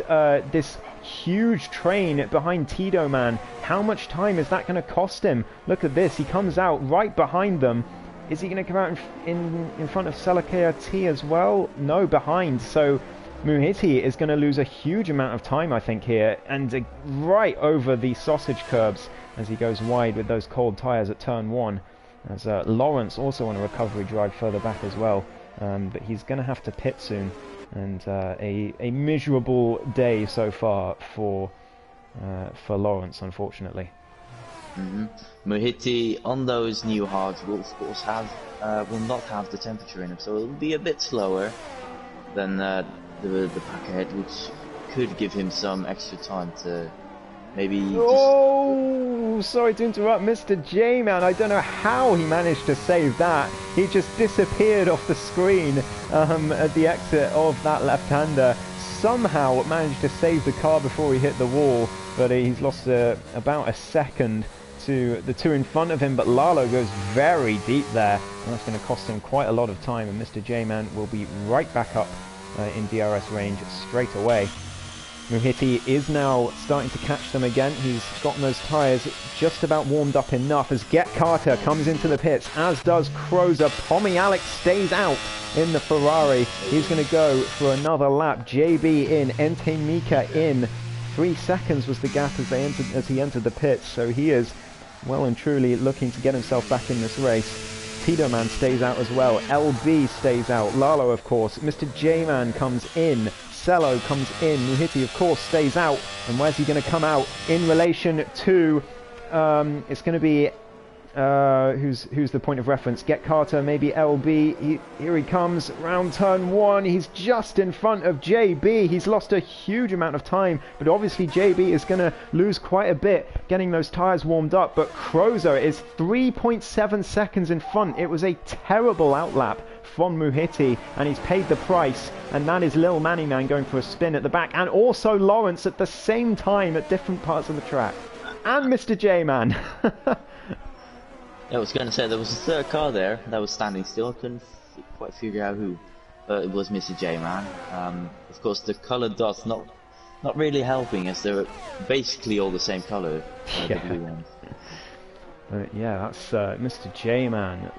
this huge train behind Tito Man. How much time is that going to cost him? Look at this. He comes out right behind them. Is he going to come out in front of Sela KRT as well? No, behind. So Muhiti is going to lose a huge amount of time, I think, here. And right over the sausage curbs as he goes wide with those cold tyres at turn 1. As Lawrence also on a recovery drive further back as well, but he's going to have to pit soon, and a miserable day so far for Lawrence, unfortunately. Muhiti on those new hards will of course will not have the temperature in them, so it'll be a bit slower than the pack ahead, which could give him some extra time to maybe sorry to interrupt, Mr. J-Man. I don't know how he managed to save that. He just disappeared off the screen at the exit of that left-hander. Somehow managed to save the car before he hit the wall, but he's lost about a second to the two in front of him. But Lalo goes very deep there, and that's going to cost him quite a lot of time, and Mr. J-Man will be right back up in DRS range straight away. Muhiti is now starting to catch them again. He's gotten those tyres just about warmed up enough as Get Carter comes into the pits, as does Crozer. Pommy Alex stays out in the Ferrari. He's going to go for another lap. JB in, Ente Mika in. 3 seconds was the gap as he entered the pits, so he is well and truly looking to get himself back in this race. Tito Man stays out as well. LB stays out. Lalo, of course. Mr. J-Man comes in. Cello comes in. Muhiti, of course, stays out. And where's he going to come out in relation to... it's going to be... who's the point of reference? Get Carter, maybe LB. Here he comes, round turn 1. He's just in front of JB. He's lost a huge amount of time, but obviously JB is going to lose quite a bit getting those tyres warmed up. But Crozer is 3.7 seconds in front. It was a terrible outlap from Muhiti, and he's paid the price, and that is Lil Manny Man going for a spin at the back, and also Lawrence at the same time at different parts of the track, and Mr. J-Man. I was going to say, there was a third car there that was standing still. I couldn't quite figure out who, but it was Mr. J-Man. Of course, the color dots not really helping, as they're basically all the same color. The blue ones. Yeah, that's Mr. J-Man,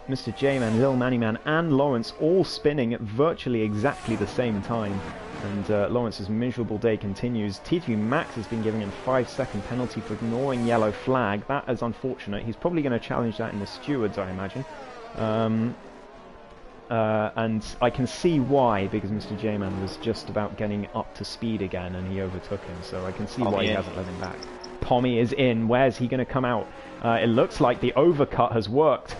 Mr. J-Man, Lil Manny Man, and Lawrence all spinning at virtually exactly the same time. And Lawrence's miserable day continues. T3 Max has been giving him a 5-second penalty for ignoring yellow flag. That is unfortunate. He's probably going to challenge that in the stewards, I imagine. And I can see why, because Mr. J-Man was just about getting up to speed again and he overtook him. So I can see why he hasn't let him back. Pommy is in. Where's he going to come out? It looks like the overcut has worked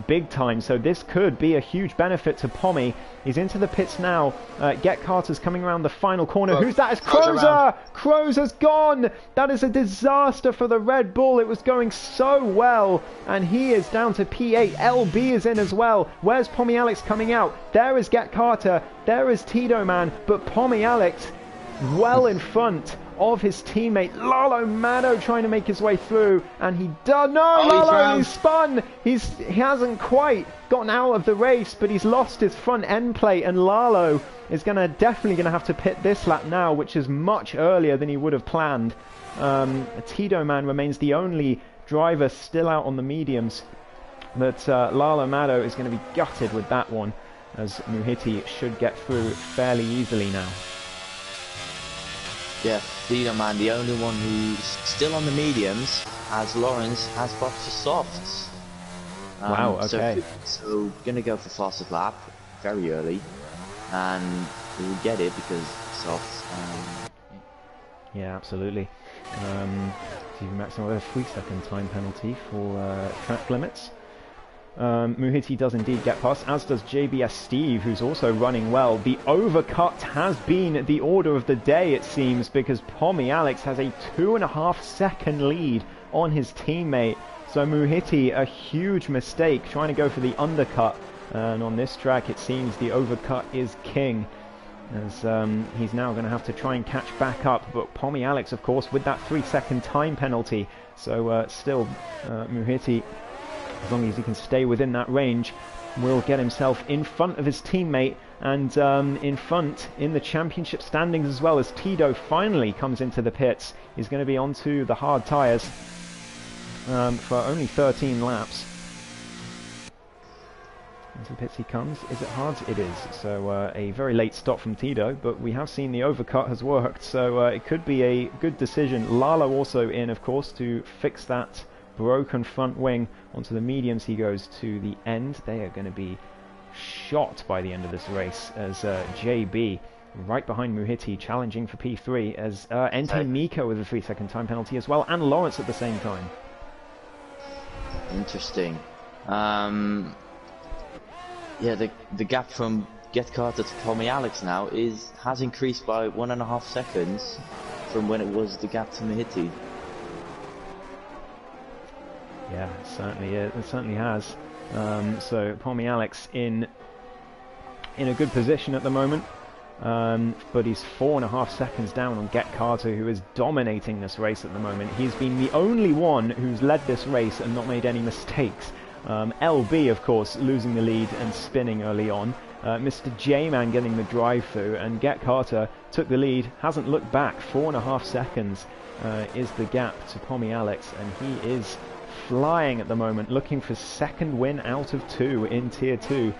big time, so this could be a huge benefit to Pommy. He's into the pits now. Get Carter's coming around the final corner. Who's that? It's Crozer! Crozer's gone! That is a disaster for the Red Bull. It was going so well, and he is down to P8. LB is in as well. Where's Pommy Alex coming out? There is Get Carter. There is Tito Man, but Pommy Alex well in front of his teammate Lalo Mano, trying to make his way through, and he does. No, Lalo, he's spun. He hasn't quite gotten out of the race, but he's lost his front end plate, and Lalo is definitely gonna have to pit this lap now, which is much earlier than he would have planned. Tito Man remains the only driver still out on the mediums, but Lalo Mano is going to be gutted with that one, as Muhiti should get through fairly easily now. Yeah, Tito Man, the only one who's still on the mediums, as Lawrence has got the softs. Wow, okay. So gonna go for fastest lap very early, and he will get it because softs. Yeah, absolutely. TV maximum with a 3-second time penalty for track limits. Muhiti does indeed get past, as does JBS Steve, who's also running well. The overcut has been the order of the day, it seems, because Pommy Alex has a 2.5-second lead on his teammate. So Muhiti, a huge mistake, trying to go for the undercut. And on this track, it seems the overcut is king, as he's now going to have to try and catch back up. But Pommy Alex, of course, with that 3-second time penalty. So still, Muhiti, as long as he can stay within that range, will get himself in front of his teammate, and in front in the championship standings as well, as Tito finally comes into the pits. He's going to be onto the hard tyres for only 13 laps. Into the pits he comes. Is it hard? It is. So a very late stop from Tito, but we have seen the overcut has worked, so it could be a good decision. Lalo also in, of course, to fix that broken front wing. Onto the mediums he goes to the end. They are going to be shot by the end of this race as JB right behind Muhiti challenging for P3 as Entei Mika with a 3-second time penalty as well, and Lawrence at the same time. Interesting. Yeah, the gap from Get Carter to Tommy Alex now has increased by 1.5 seconds from when it was the gap to Muhiti. Yeah, it certainly has. So Tommy Alex in a good position at the moment, but he's 4.5 seconds down on Get Carter, who is dominating this race at the moment. He's been the only one who's led this race and not made any mistakes. LB, of course, losing the lead and spinning early on. Mr. J-Man getting the drive-through, and Get Carter took the lead, hasn't looked back. 4.5 seconds is the gap to Tommy Alex, and he is flying at the moment, looking for second win out of 2 in Tier 2.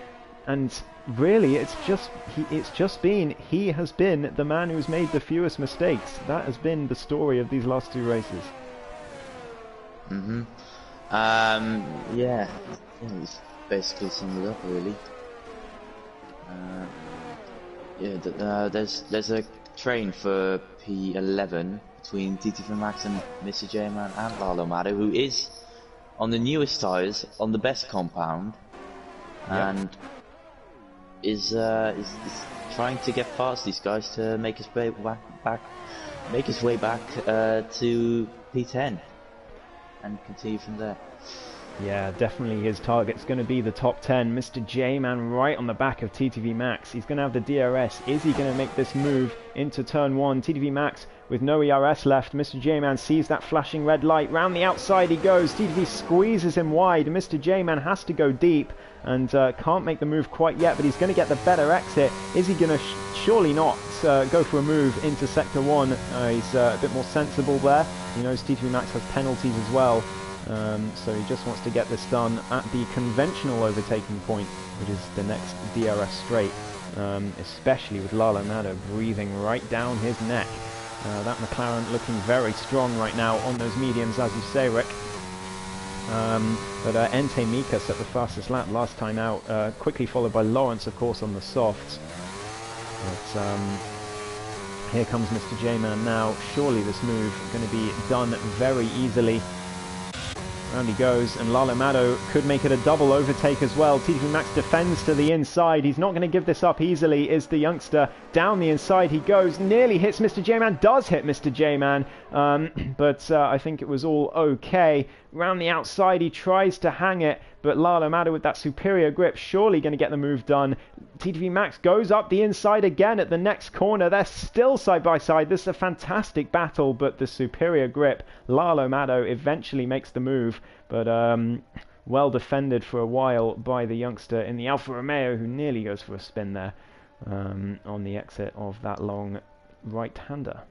And really, he has been the man who's made the fewest mistakes. That has been the story of these last 2 races. Yeah, he's basically summed it up really. There's a train for P11 between TTV Max and Mr. J-Man and Lalo Mado, who is on the newest tyres, on the best compound, and is trying to get past these guys to make his way back to P10 and continue from there. Yeah, definitely his target's going to be the top 10. Mr. J-Man right on the back of TTV Max. He's going to have the DRS. Is he going to make this move into turn 1? TTV Max with no ERS left. Mr. J-Man sees that flashing red light. Round the outside he goes. TTV squeezes him wide. Mr. J-Man has to go deep and can't make the move quite yet, but he's going to get the better exit. Is he going to surely not go for a move into Sector 1? He's a bit more sensible there. He knows TTV Max has penalties as well. So he just wants to get this done at the conventional overtaking point, which is the next DRS straight, especially with Lalo Mado breathing right down his neck. That McLaren looking very strong right now on those mediums, as you say, Rick. But Entei Mika set the fastest lap last time out, quickly followed by Lawrence, of course, on the softs. But here comes Mr. J-Man now. Surely this move is going to be done very easily. Round he goes, and Lalo Mado could make it a double overtake as well. TTV Max defends to the inside. He's not going to give this up easily, is the youngster. Down the inside he goes, nearly hits Mr. J-Man, does hit Mr. J-Man, but I think it was all okay. Round the outside he tries to hang it, but Lalo Mado with that superior grip, surely going to get the move done. TTV Max goes up the inside again at the next corner. They're still side by side. This is a fantastic battle, but the superior grip. Lalo Mado eventually makes the move, but well defended for a while by the youngster in the Alfa Romeo, who nearly goes for a spin there on the exit of that long right-hander.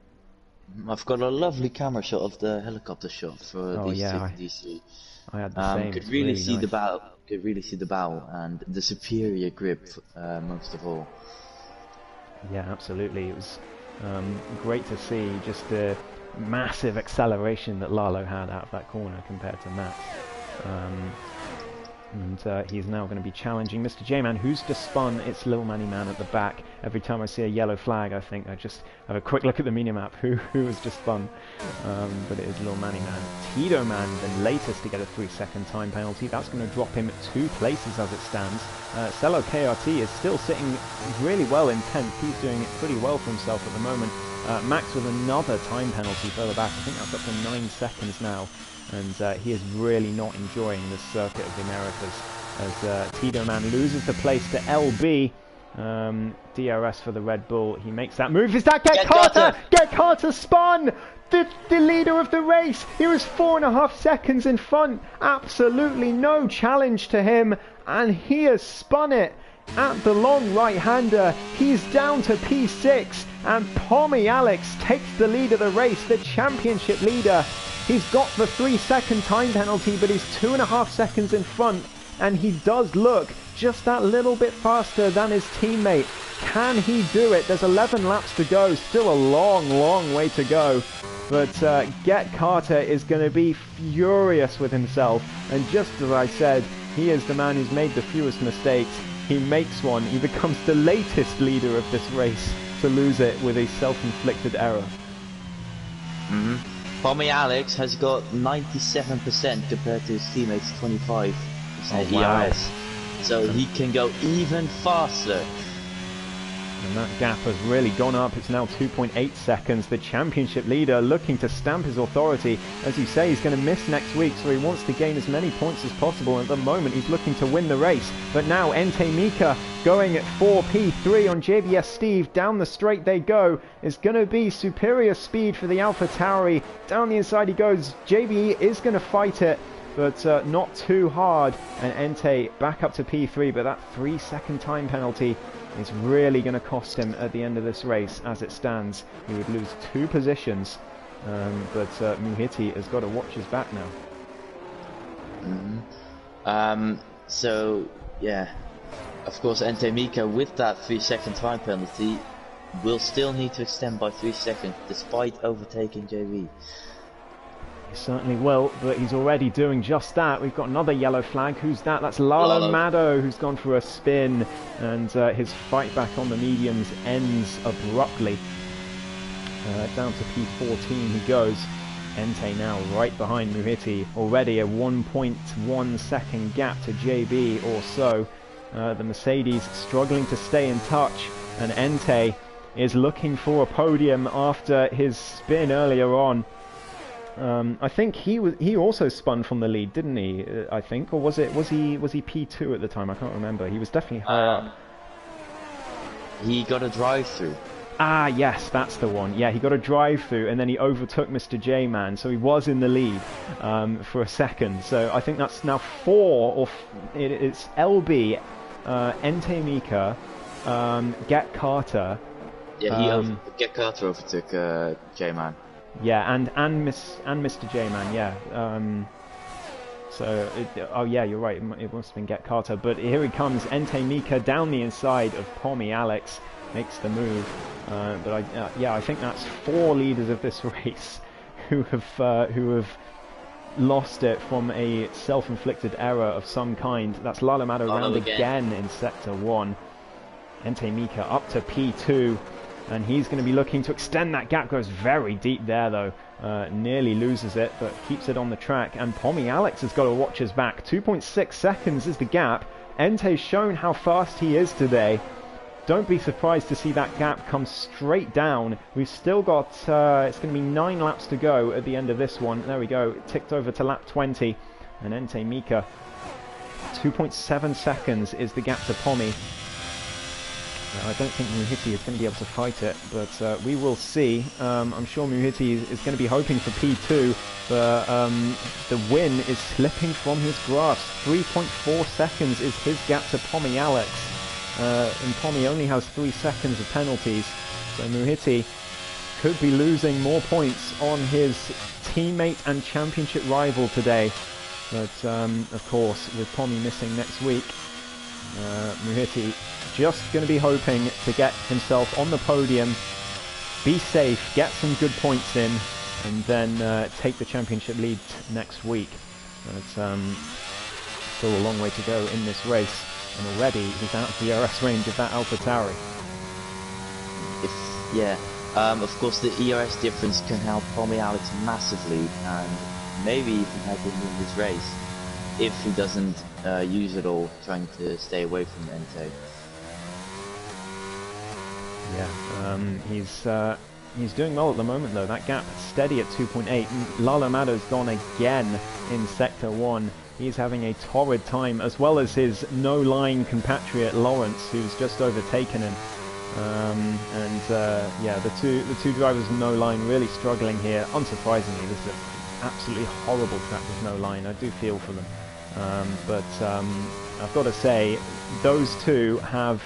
I've got a lovely camera shot of the helicopter shot for DC. I had the same. Could really see the bow. Could really see the bow and the superior grip, most of all. Yeah, absolutely. It was great to see just the massive acceleration that Lalo had out of that corner compared to Matt. And he's now going to be challenging Mr. J-Man, who's just spun. It's Little Manny Man at the back. Every time I see a yellow flag, I think I just have a quick look at the minimap. Who has just spun? But it is Little Manny Man. Tito Man, the latest to get a 3-second time penalty. That's going to drop him 2 places as it stands. Cello KRT is still sitting really well in 10th. He's doing it pretty well for himself at the moment. Max with another time penalty further back. I think that's up to 9 seconds now. And he is really not enjoying this circuit of the Americas as Tito Man loses the place to LB. DRS for the Red Bull. He makes that move. Is that Get Carter? Get Carter spun! The leader of the race. He was 4.5 seconds in front. Absolutely no challenge to him. And he has spun it at the long right-hander. He's down to P6. And Tommy Alex takes the lead of the race, the championship leader. He's got the 3-second time penalty, but he's 2.5 seconds in front. and he does look just that little bit faster than his teammate. Can he do it? There's 11 laps to go, still a long way to go. But Get Carter is going to be furious with himself. And just as I said, he is the man who's made the fewest mistakes. He makes one. He becomes the latest leader of this race to lose it with a self-inflicted error. Tommy Alex has got 97% compared to his teammates' 25% wow. ERS. So he can go even faster. And that gap has really gone up. It's now 2.8 seconds. The championship leader looking to stamp his authority. As you say, he's going to miss next week, so he wants to gain as many points as possible. At the moment, he's looking to win the race. But now Entei Mika going at 4P3 on JBS Steve. Down the straight they go. It's going to be superior speed for the AlphaTauri. Down the inside he goes. JBE is going to fight it, but not too hard. And Entei back up to P3, but that 3-second time penalty is really going to cost him at the end of this race. As it stands, he would lose 2 positions, but Muhiti has got to watch his back now. So yeah, of course Entei Mika with that 3-second time penalty will still need to extend by 3 seconds despite overtaking JB. He certainly will, but he's already doing just that. We've got another yellow flag. Who's that? That's Lalo Mado, who's gone for a spin, and his fight back on the mediums ends abruptly. Down to P14 he goes. Entei now right behind Muhiti. Already a 1.1 second gap to JB or so. The Mercedes struggling to stay in touch, and Entei is looking for a podium after his spin earlier on. I think he also spun from the lead, didn't he? I think, or was he P2 at the time? I can't remember. He was definitely higher up. He got a drive-through. Ah, yes, that's the one. Yeah, he got a drive-through, and then he overtook Mr. J-Man, so he was in the lead for a second. So I think that's now 4, or it's LB, Entei Mika, Get Carter. Yeah, Get Carter overtook J-Man. Yeah, and Mr. J-Man, yeah. Oh yeah, you're right. It must have been Get Carter. But here he comes, Entei Mika down the inside of Pommy Alex, makes the move. I think that's 4 leaders of this race who have lost it from a self-inflicted error of some kind. That's Lalo Mado round again in Sector 1. Entei Mika up to P2. And he's going to be looking to extend that gap. Goes very deep there though. Nearly loses it, but keeps it on the track. And Pommy Alex has got to watch his back. 2.6 seconds is the gap. Entei's shown how fast he is today. Don't be surprised to see that gap come straight down. We've still got, it's going to be 9 laps to go at the end of this one. There we go. It ticked over to lap 20. And Entei Mika, 2.7 seconds is the gap to Pommy. I don't think Muhiti is going to be able to fight it, but we will see. I'm sure Muhiti is going to be hoping for P2, but the win is slipping from his grasp. 3.4 seconds is his gap to Pommy Alex, and Pommy only has 3 seconds of penalties, so Muhiti could be losing more points on his teammate and championship rival today. But of course, with Pommy missing next week, Muhiti just going to be hoping to get himself on the podium, be safe, get some good points in, and then take the championship lead next week. But still a long way to go in this race, and already he's out of the ERS range of that AlphaTauri. Of course the ERS difference can help Pommy Alex massively, and maybe even help him win this race if he doesn't use it all, trying to stay away from Entei. Yeah, he's doing well at the moment though. That gap steady at 2.8. Lalo Mado's gone again in Sector 1. He's having a torrid time, as well as his no-line compatriot Lawrence, who's just overtaken him. Yeah, the two drivers of no line really struggling here. Unsurprisingly, this is an absolutely horrible track with no line. I do feel for them. I've got to say, those two have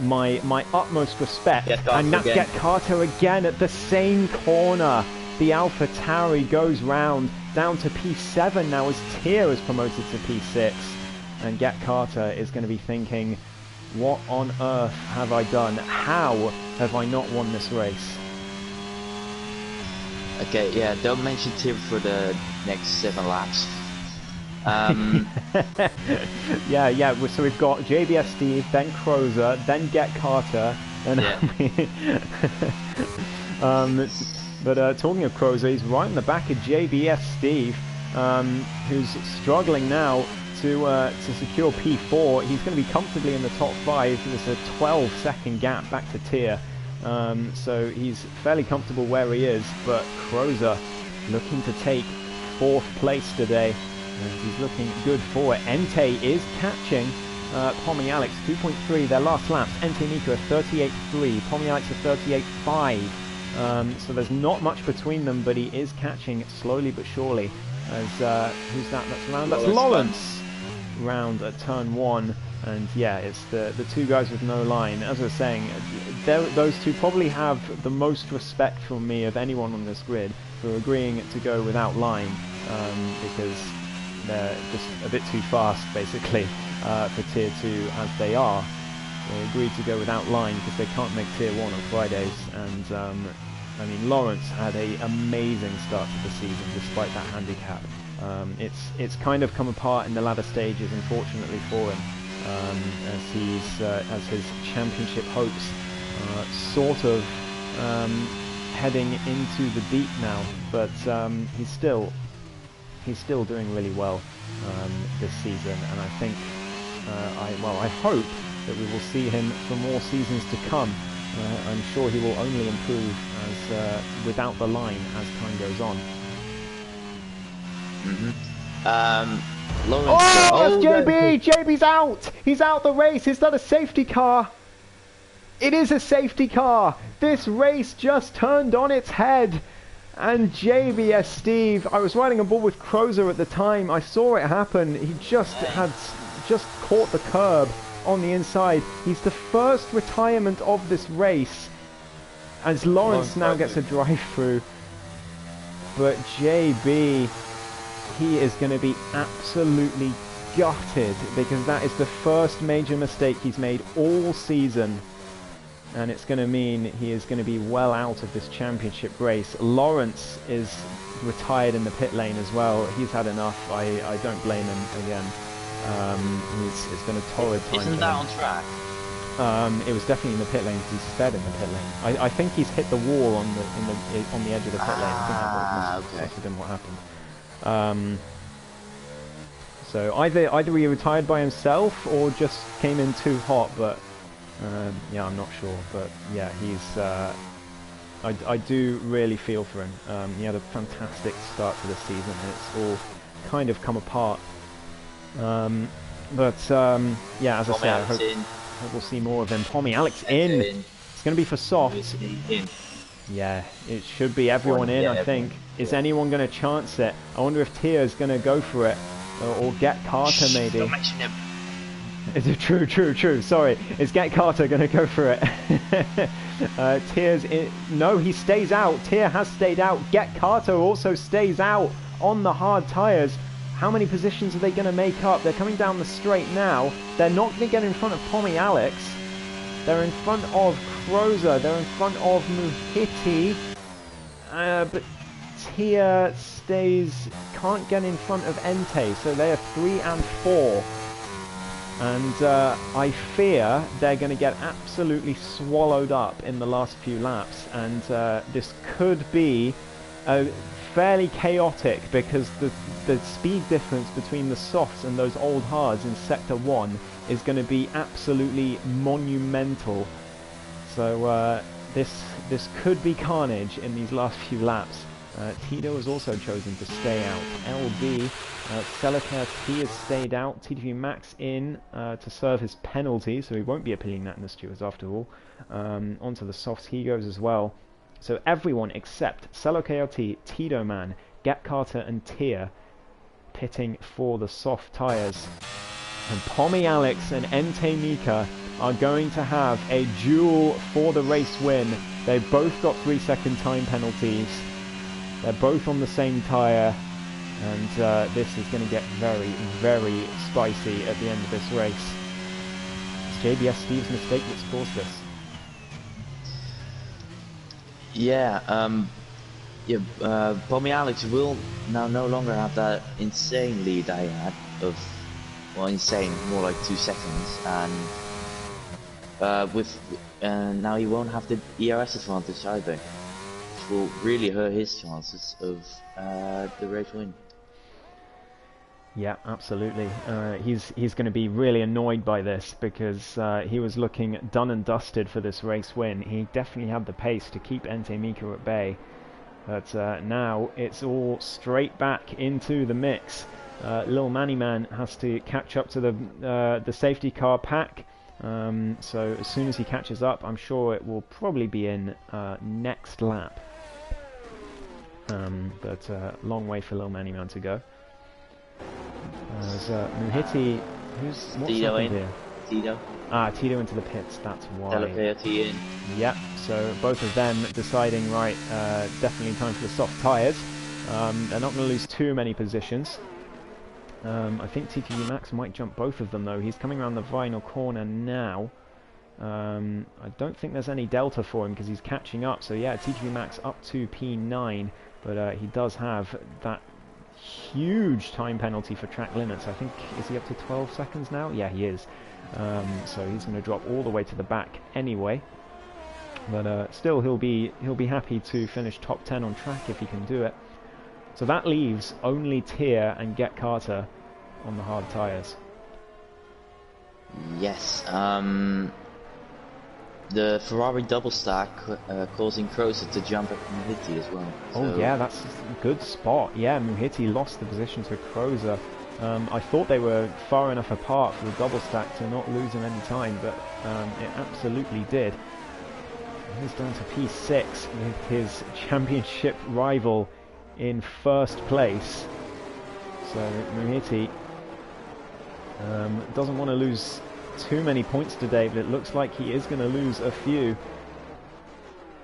my utmost respect. And Get Carter again at the same corner. The AlphaTauri goes round. down to P7 now as Tier is promoted to P6. And Get Carter is going to be thinking, what on earth have I done? How have I not won this race? Okay, yeah, don't mention Tier for the next 7 laps. Yeah, so we've got JBS Steve, then Crozer, then Get Carter, and but talking of Crozer, he's right in the back of JBS Steve, who's struggling now to secure P4. He's going to be comfortably in the top 5. There's a 12-second gap back to Tier, so he's fairly comfortable where he is. But Crozer looking to take 4th place today. He's looking good for it. Entei is catching Pommy Alex 2.3 their last laps. Entei Mika 38.3, Pommy Alex a 38.5. So there's not much between them, but he is catching slowly but surely. As who's that? That's around. That's Lawrence round at turn 1. And yeah, it's the two guys with no line. As I was saying, those two probably have the most respect from me of anyone on this grid for agreeing to go without line, because they're just a bit too fast, basically, for Tier 2 as they are. They agreed to go without line because they can't make Tier 1 on Fridays. And I mean, Lawrence had an amazing start to the season despite that handicap. It's kind of come apart in the latter stages, unfortunately for him, as his championship hopes sort of heading into the deep now. But he's still doing really well this season, and I think I hope that we will see him for more seasons to come. I'm sure he will only improve as without the line as time goes on. Lawrence, it's JB! JB's out! He's out the race! Is that a safety car? It is a safety car! This race just turned on its head! And JBS Steve, I was riding aboard with Crozer at the time. I saw it happen. He just caught the curb on the inside. He's the first retirement of this race, as Lawrence now gets a drive-through. But JB, he is going to be absolutely gutted, because that is the first major mistake he's made all season. And it's going to mean he is going to be well out of this championship race. Lawrence is retired in the pit lane as well. He's had enough. I don't blame him again. It's been a torrid time. Isn't that on track? It was definitely in the pit lane because he's sped in the pit lane. I think he's hit the wall on the edge of the pit lane. I think that must have been what happened. So either he retired by himself or just came in too hot, but yeah, I'm not sure. But yeah, he's I do really feel for him. He had a fantastic start to the season, and it's all kind of come apart. But yeah, as I say, I hope we'll see more of him. Pommy Alex in. It's going to be for soft. Yeah, it should be everyone in, I think. Is anyone going to chance it? I wonder if Tia's going to go for it. Or Get Carter, maybe. Don't mention him. Is it true? Sorry. Is Get Carter going to go for it? Tia's in. No, he stays out. Tia has stayed out. Get Carter also stays out on the hard tyres. How many positions are they going to make up? They're coming down the straight now. They're not going to get in front of Pommy Alex. They're in front of Crozer. They're in front of Muhiti. But Tia can't get in front of Entei. So they are 3 and 4. And I fear they're going to get absolutely swallowed up in the last few laps. And this could be fairly chaotic, because the speed difference between the softs and those old hards in Sector 1 is going to be absolutely monumental. So this could be carnage in these last few laps. Tito has also chosen to stay out. LB, Celica T has stayed out. TTV Max in to serve his penalty, so he won't be appealing that in the stewards after all. Onto the softs he goes as well. So everyone except Cello KLT, Tito Man, Get Carter and Tia pitting for the soft tyres. And Pommy Alex and Entei Mika are going to have a duel for the race win. They've both got 3-second time penalties. They're both on the same tyre. And this is going to get very, very spicy at the end of this race. It's JBS Steve's mistake that's caused this. Pommy Alex will now no longer have that insane lead I had of, well, insane, more like 2 seconds, and now he won't have the ERS advantage either, which will really hurt his chances of the race win. Yeah, absolutely. He's going to be really annoyed by this because he was looking done and dusted for this race win. He definitely had the pace to keep Ente Mika at bay, but now it's all straight back into the mix. Lil Manny Man has to catch up to the safety car pack. So as soon as he catches up, I'm sure it will probably be in next lap. But long way for Lil Manny Man to go. There's Muhiti, what's happened here? Tito. Tito into the pits, that's why. Delaperte in. Yep, so both of them deciding, right, definitely time for the soft tyres. They're not going to lose too many positions. I think TTV Max might jump both of them though. He's coming around the final corner now. I don't think there's any delta for him because he's catching up. So yeah, TTV Max up to P9, but he does have that huge time penalty for track limits. I think, is he up to 12 seconds now? Yeah, he is. So he's going to drop all the way to the back anyway. But still, he'll be happy to finish top 10 on track if he can do it. So that leaves only Tier and Get Carter on the hard tyres. Yes, the Ferrari double stack causing Crozer to jump at Muhiti as well. Oh yeah, that's a good spot. Yeah, Muhiti lost the position to Crozer. I thought they were far enough apart for the double stack to not lose him any time, but it absolutely did. He's down to P6 with his championship rival in first place. So Muhiti doesn't want to lose too many points today, but it looks like he is going to lose a few.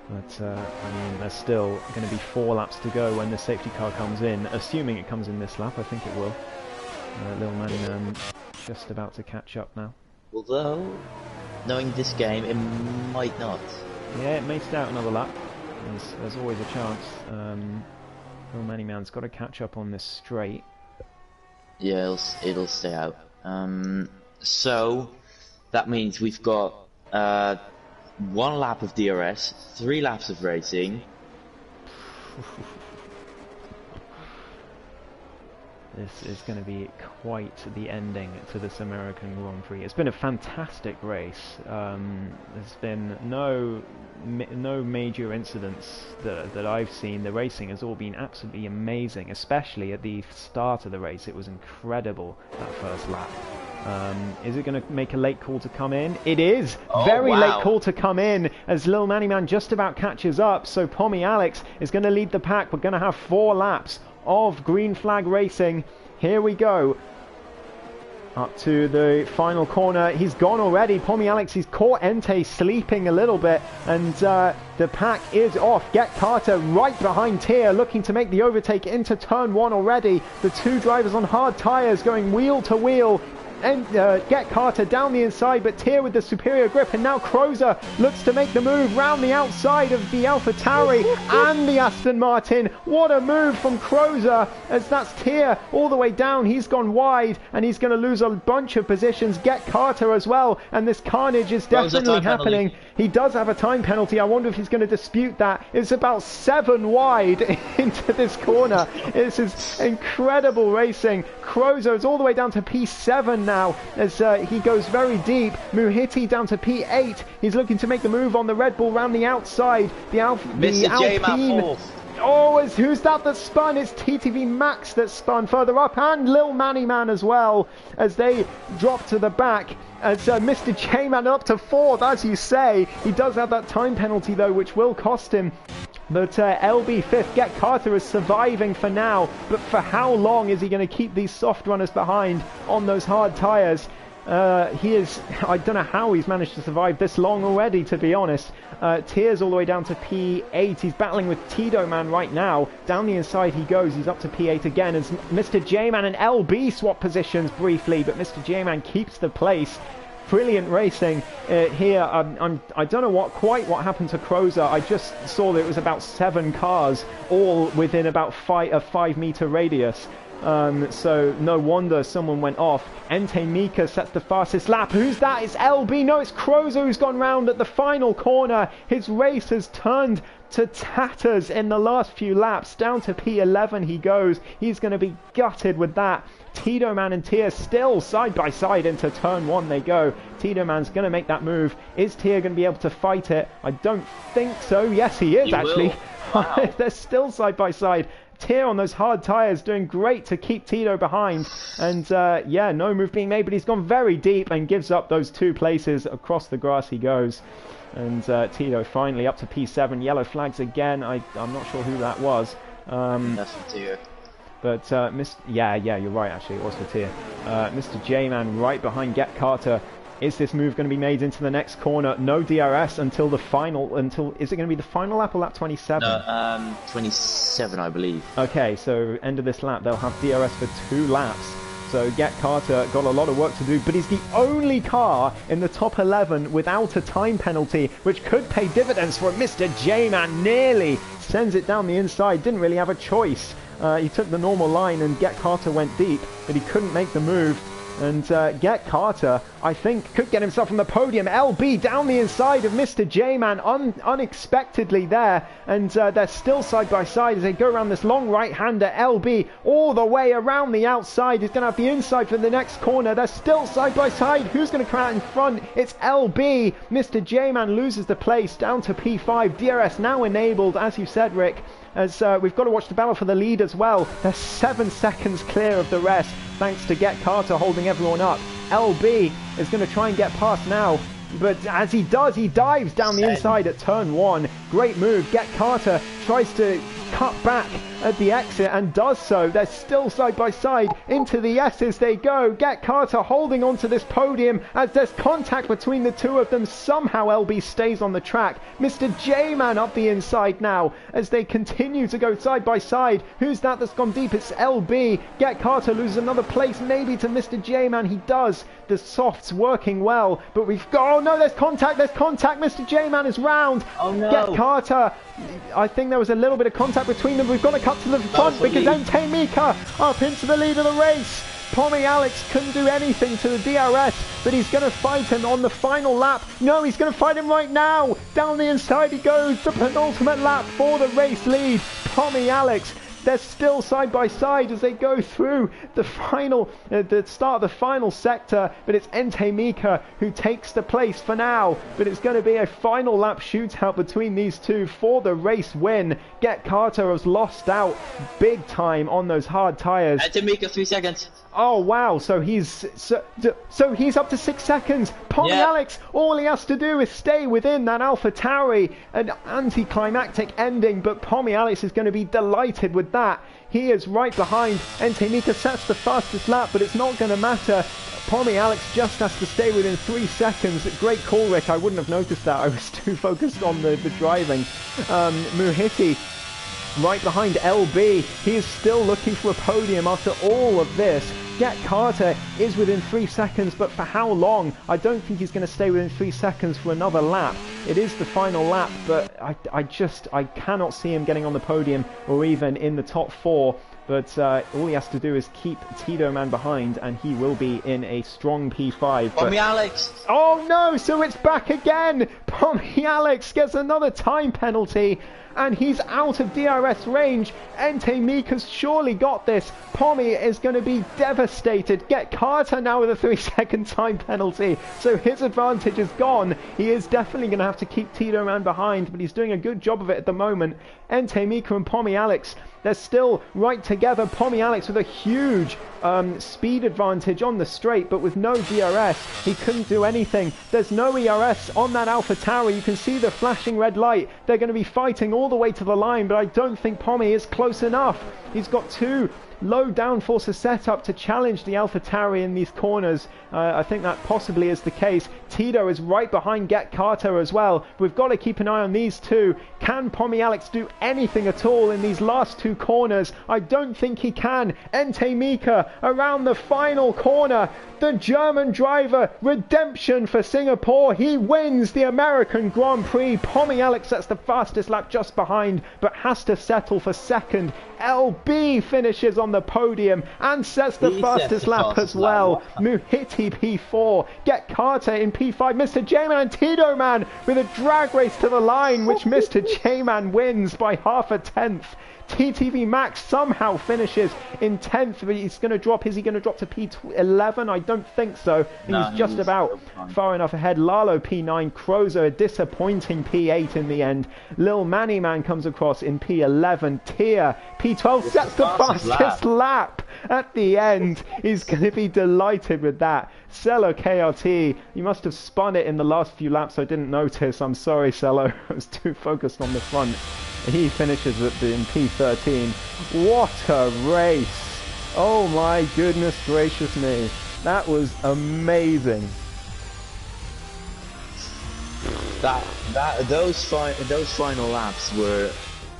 But I mean, there's still going to be 4 laps to go when the safety car comes in, assuming it comes in this lap. I think it will. Lil Manny Man just about to catch up now. Although, knowing this game, it might not. Yeah, it may stay out another lap. There's always a chance. Lil Manny Man's got to catch up on this straight. Yeah, it'll stay out. So that means we've got 1 lap of DRS, 3 laps of racing. This is going to be quite the ending to this American Grand Prix. It's been a fantastic race. There's been no major incidents that I've seen. The racing has all been absolutely amazing, especially at the start of the race. It was incredible, that first lap. Is it going to make a late call to come in? It is! Oh, very wow. late call to come in as Lil Manny Man just about catches up. So Pommy Alex is going to lead the pack. We're going to have 4 laps of green flag racing. Here we go. Up to the final corner. He's gone already. Pommy Alex, he's caught Ente sleeping a little bit. And the pack is off. Get Carter right behind Tier, looking to make the overtake into turn 1 already. The 2 drivers on hard tyres going wheel to wheel. And Get Carter down the inside, but Tier with the superior grip, and now Crozer looks to make the move round the outside of the AlphaTauri and the Aston Martin. What a move from Crozer, as that's Tier all the way down. He's gone wide, and he's going to lose a bunch of positions. Get Carter as well, and this carnage is definitely happening. He does have a time penalty. I wonder if he's going to dispute that. It's about 7 wide into this corner. This is incredible racing. Crozer is all the way down to P7 now as he goes very deep. Muhiti down to P8. He's looking to make the move on the Red Bull round the outside. The Alpine. Oh, who's that spun? It's TTV Max that spun further up, and Lil Manny Man as well, as they drop to the back. As Mr. J-Man up to 4th, as you say. He does have that time penalty though, which will cost him. But LB 5th, Get Carter is surviving for now. But for how long is he going to keep these soft runners behind on those hard tyres? He is, I don't know how he's managed to survive this long already, to be honest. Tears all the way down to P8. He's battling with Tito Man right now. Down the inside he goes. He's up to P8 again as Mr. J-Man and LB swap positions briefly, but Mr. J-Man keeps the place. Brilliant racing here. I don't know quite what happened to Crozer. I just saw that it was about 7 cars, all within about a 5-meter radius. So no wonder someone went off. Entei Mika sets the fastest lap. Who's that? It's LB. No, it's Crozer who's gone round at the final corner. His race has turned to tatters in the last few laps. Down to P11 he goes. He's going to be gutted with that. Tito Man and Tia still side by side into turn 1 they go. Tito Man's going to make that move. Is Tia going to be able to fight it? I don't think so. Yes, he is actually. Wow. They're still side by side. Tia on those hard tyres doing great to keep Tito behind. And yeah, no move being made, but he's gone very deep and gives up those 2 places. Across the grass he goes. And Tito finally up to P7. Yellow flags again. I'm not sure who that was. That's for Tia. But yeah, you're right actually, it was for Tia. Mr. J-Man right behind Get Carter. Is this move going to be made into the next corner? No DRS until the final, is it going to be the final lap or lap 27? No, 27 I believe. Okay, so end of this lap they'll have DRS for 2 laps. So Get Carter got a lot of work to do, but he's the only car in the top 11 without a time penalty, which could pay dividends for Mr. J-Man. Nearly sends it down the inside, didn't really have a choice. He took the normal line and Get Carter went deep, but he couldn't make the move. And Get Carter, I think, could get himself on the podium. LB down the inside of Mr. J-Man, unexpectedly there. And they're still side by side as they go around this long right-hander. LB all the way around the outside. He's going to have the inside for the next corner. They're still side by side. Who's going to come out in front? It's LB. Mr. J-Man loses the place down to P5. DRS now enabled, as you said, Rick. As we've got to watch the battle for the lead as well. They're 7 seconds clear of the rest, thanks to Get Carter holding everyone up. LB is going to try and get past now, but as he does, he dives down the inside at turn 1. Great move. Get Carter tries to cut back at the exit and does so. They're still side by side. Into the S's they go. Get Carter holding onto this podium as there's contact between the two of them. Somehow LB stays on the track. Mr. J-Man up the inside now as they continue to go side by side. Who's that that's gone deep? It's LB. Get Carter loses another place maybe to Mr. J-Man. He does. The softs working well, but we've got... Oh no, there's contact. Mr. J-Man is round. Oh no. Get Carter. I think there was a little bit of contact between them. We've got to cut to the front because Entei Mika up into the lead of the race. Pommy Alex couldn't do anything to the DRS, but he's going to fight him on the final lap. No, he's going to fight him right now. Down the inside he goes. The penultimate lap for the race lead. Pommy Alex. They're still side by side as they go through the final, the start of the final sector, but it's Entei Mika who takes the place for now. But it's going to be a final lap shootout between these two for the race win. Get Carter has lost out big time on those hard tyres. Entei Mika 3 seconds. Oh wow! So he's up to 6 seconds. Pommy Alex, all he has to do is stay within that AlphaTauri. An anticlimactic ending, but Pommy Alex is going to be delighted with that. He is right behind. Entei Mika sets the fastest lap, but it's not going to matter. Pommy Alex just has to stay within 3 seconds. Great call, Rick. I wouldn't have noticed that. I was too focused on the driving. Muhiti right behind LB. He is still looking for a podium after all of this. Get Carter is within 3 seconds, but for how long? I don't think he's going to stay within 3 seconds for another lap. It is the final lap, but I cannot see him getting on the podium or even in the top 4. But all he has to do is keep Tito Man behind, and he will be in a strong P5. Pommy Alex! Oh no, so it's back again! Pommy Alex gets another time penalty, and he's out of DRS range. Entei Mika's surely got this. Pommy is going to be devastated. Get Carter now with a 3-second time penalty, so his advantage is gone. He is definitely going to have to keep Tito Man behind, but he's doing a good job of it at the moment. Entei Mika and Pommy Alex, they're still right together. Pommy Alex with a huge speed advantage on the straight, but with no DRS, he couldn't do anything. There's no ERS on that AlphaTauri. You can see the flashing red light. They're going to be fighting all the way to the line, but I don't think Pommy is close enough. He's got 2 low downforce setup to challenge the AlphaTauri in these corners. I think that possibly is the case. Tito is right behind Get Carter as well. We've got to keep an eye on these two. Can Pommy Alex do anything at all in these last two corners? I don't think he can. Ente Mika around the final corner. The German driver, redemption for Singapore. He wins the American Grand Prix. Pommy Alex sets the fastest lap just behind, but has to settle for second. LB finishes on the podium and sets the fastest lap as well. Muhiti P4. Get Carter in P5. Mr. J-Man and Tito Man with a drag race to the line, which Mr. J-Man wins by half a tenth. TTV Max somehow finishes in 10th, but he's going to drop. Is he going to drop to P11? I don't think so. He's just about far enough ahead. Lalo P9, Crozo a disappointing P8 in the end. Lil Manny Man comes across in P11. Tia P12 sets the fastest lap at the end. He's going to be delighted with that. Cello KRT, you must have spun it in the last few laps. I didn't notice. I'm sorry, Cello. I was too focused on the front. He finishes in P13. What a race! Oh my goodness gracious me. That was amazing. Those final laps were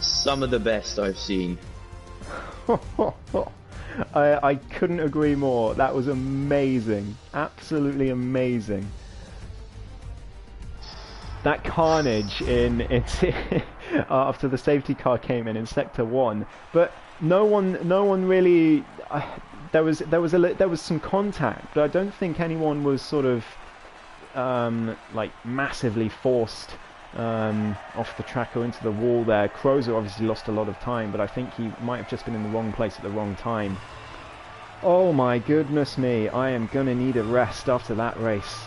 some of the best I've seen. I couldn't agree more. That was amazing. Absolutely amazing. That carnage in after the safety car came in sector 1, but no one really. There was some contact, but I don't think anyone was sort of like massively forced off the track or into the wall there. Crozer obviously lost a lot of time, but I think he might have just been in the wrong place at the wrong time. Oh my goodness me, I am gonna need a rest after that race.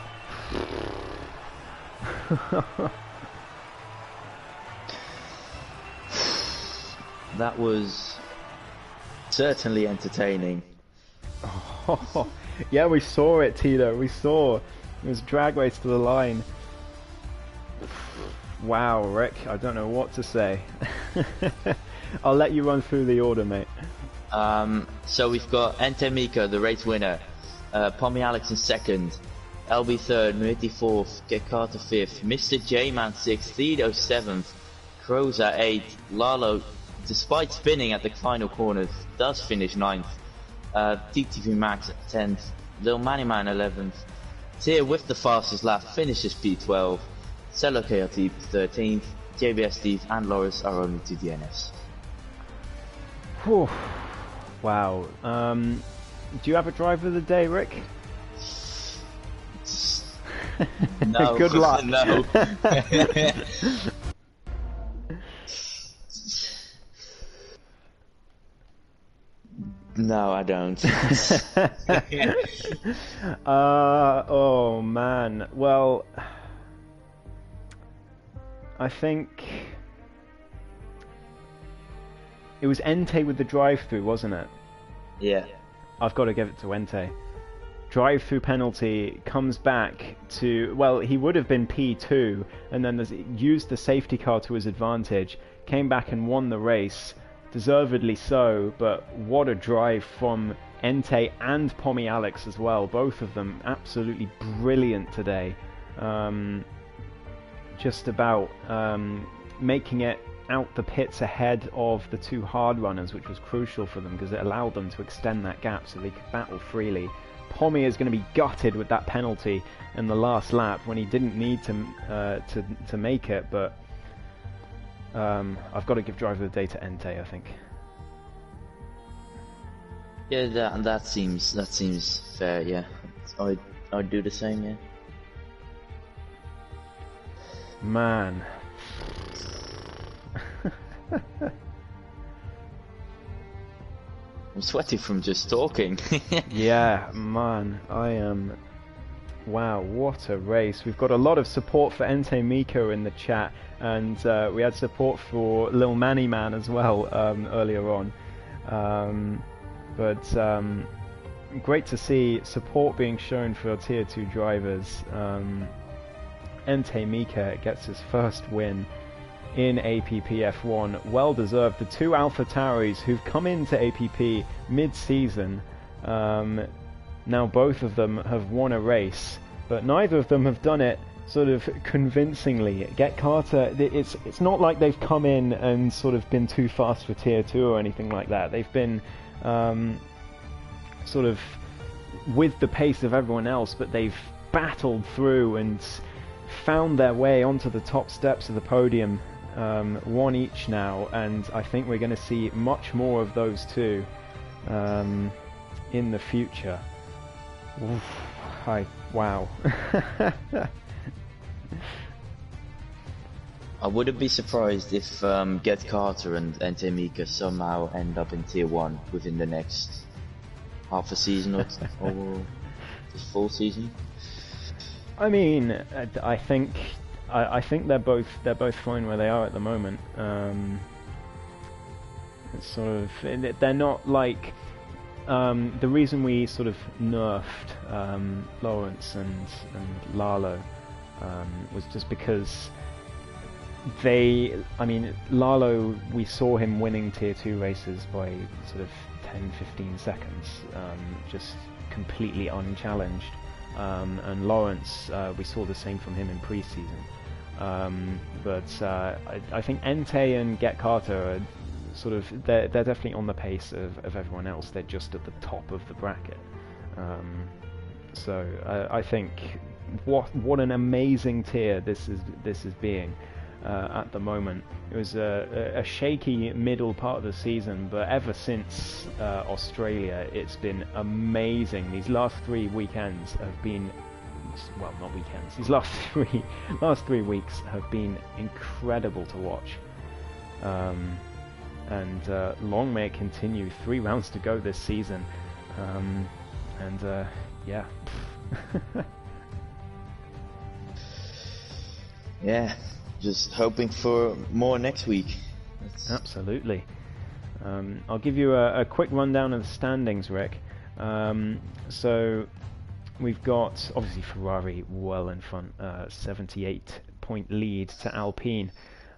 That was certainly entertaining. Oh, yeah, we saw it, Tito. We saw it was drag race to the line. Wow, Rick, I don't know what to say. I'll let you run through the order, mate. So we've got Ente Mika, the race winner, Pommy Alex in second, LB third, Muhiti fourth, Get Carter fifth, Mr. J-Man sixth, Tito seventh, Croza eighth, Lalo, despite spinning at the final corners, does finish ninth, TTV Max 10th, Lil Manny Man 11th, Tia with the fastest lap finishes P12, Cello KRT 13th, JBS Steve and Loris are only to DNS. Whew. Wow. Do you have a driver of the day, Rick? No. Good luck. No. No, I don't. Oh man. Well, I think it was Ente with the drive-through, wasn't it? Yeah. I've got to give it to Ente. Drive-through penalty, comes back to, well, he would have been P2 and then used the safety car to his advantage, came back and won the race. Deservedly so, but what a drive from Ente and Pommy Alex as well. Both of them absolutely brilliant today. Just about making it out the pits ahead of the two hard runners, which was crucial for them because it allowed them to extend that gap so they could battle freely. Pommy is going to be gutted with that penalty in the last lap when he didn't need to make it, but I've got to give driver of the day to Ente, I think. Yeah, that seems fair. Yeah, I'd do the same. Yeah. Man. I'm sweaty from just talking. Yeah, man, I am. Wow, what a race. We've got a lot of support for Ente Miko in the chat, and we had support for Lil Manny Man as well earlier on. But great to see support being shown for Tier 2 drivers. Ente Mika gets his first win in APPF1. Well deserved. The two Alpha Tauris who've come into APP mid-season. Now both of them have won a race, but neither of them have done it sort of convincingly. Get Carter, it's not like they've come in and sort of been too fast for Tier 2 or anything like that. They've been sort of with the pace of everyone else, but they've battled through and found their way onto the top steps of the podium, one each now, and I think we're going to see much more of those two in the future. Oof, wow. I wouldn't be surprised if Get Carter and Temika somehow end up in Tier 1 within the next half a season or this full season. I mean, I think they're both fine where they are at the moment. It's sort of, they're not like the reason we sort of nerfed Lawrence and Lalo was just because Lalo, we saw him winning Tier 2 races by sort of 10-15 seconds, just completely unchallenged. And Lawrence, we saw the same from him in pre-season. But I think Entei and Get Carter are sort of, they're definitely on the pace of everyone else. They're just at the top of the bracket. So I think what an amazing tier this is being. At the moment, it was a shaky middle part of the season, but ever since Australia, it's been amazing. These last 3 weekends have been, well, not weekends. These last three weeks have been incredible to watch, and long may it continue. 3 rounds to go this season, and yeah. Yeah. Just hoping for more next week. Absolutely. I'll give you a quick rundown of the standings, Rick. So we've got, obviously, Ferrari well in front, 78-point lead to Alpine.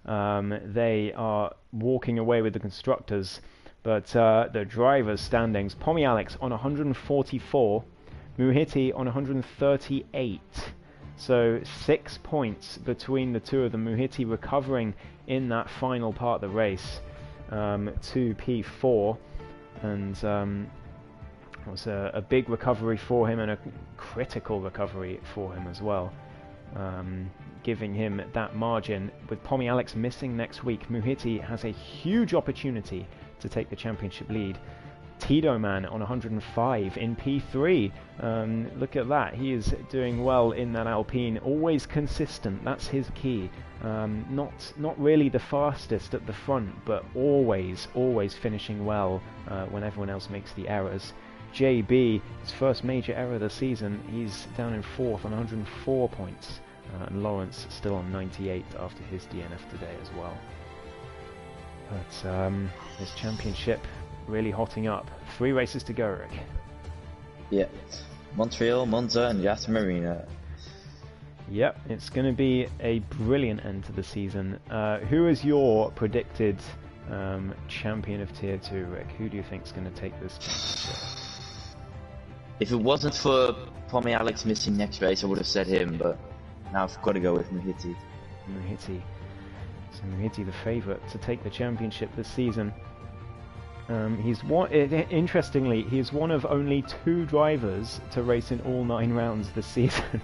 They are walking away with the constructors, but the drivers' standings, Pommy Alex on 144, Muhiti on 138. So 6 points between the two of them. Muhiti recovering in that final part of the race to P4, and it was a big recovery for him and a critical recovery for him as well, giving him that margin. With Pommy Alex missing next week, Muhiti has a huge opportunity to take the championship lead. Tito Man on 105 in P3. Look at that. He is doing well in that Alpine. Always consistent. That's his key. Not really the fastest at the front, but always finishing well when everyone else makes the errors. JB, his first major error of the season, he's down in 4th on 104 points. And Lawrence still on 98 after his DNF today as well. But his championship really hotting up. 3 races to go, Rick. Yeah. Montreal, Monza, and Yas Marina. Yep, it's going to be a brilliant end to the season. Who is your predicted champion of Tier 2, Rick? Who do you think is going to take this championship? If it wasn't for Pommy Alex missing next race, I would have said him, but now I've got to go with Muhiti. Muhiti. So Muhiti the favourite to take the championship this season. Interestingly, he's one of only 2 drivers to race in all 9 rounds this season.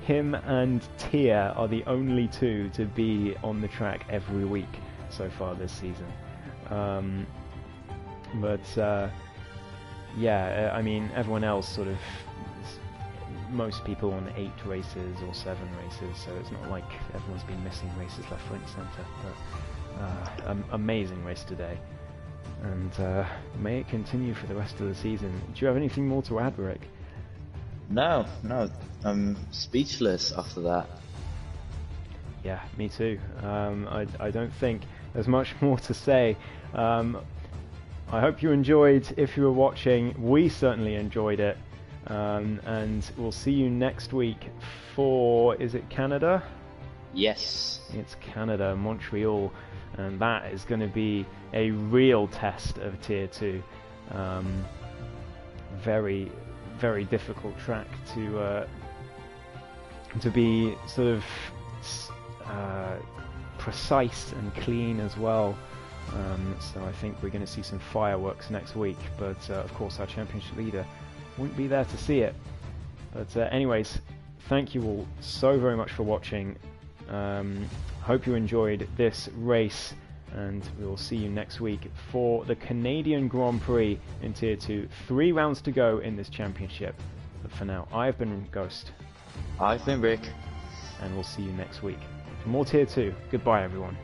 Him and Tia are the only 2 to be on the track every week so far this season. Yeah, I mean, everyone else sort of, most people on 8 races or 7 races, so it's not like everyone's been missing races left, right and centre. Amazing race today, and may it continue for the rest of the season. Do you have anything more to add, Rick? No, I'm speechless after that. Yeah, me too. I don't think there's much more to say. I hope you enjoyed. If you were watching, we certainly enjoyed it, and we'll see you next week for, is it Canada? Yes. It's Canada, Montreal, and that is going to be a real test of Tier 2. Very, very difficult track to be sort of precise and clean as well. So I think we're going to see some fireworks next week, but of course our championship leader won't be there to see it. But anyways, thank you all so very much for watching. Hope you enjoyed this race, and we will see you next week for the Canadian Grand Prix in Tier 2. 3 rounds to go in this championship. But for now, I've been Ghost. I've been Rick. And we'll see you next week for more Tier 2. Goodbye, everyone.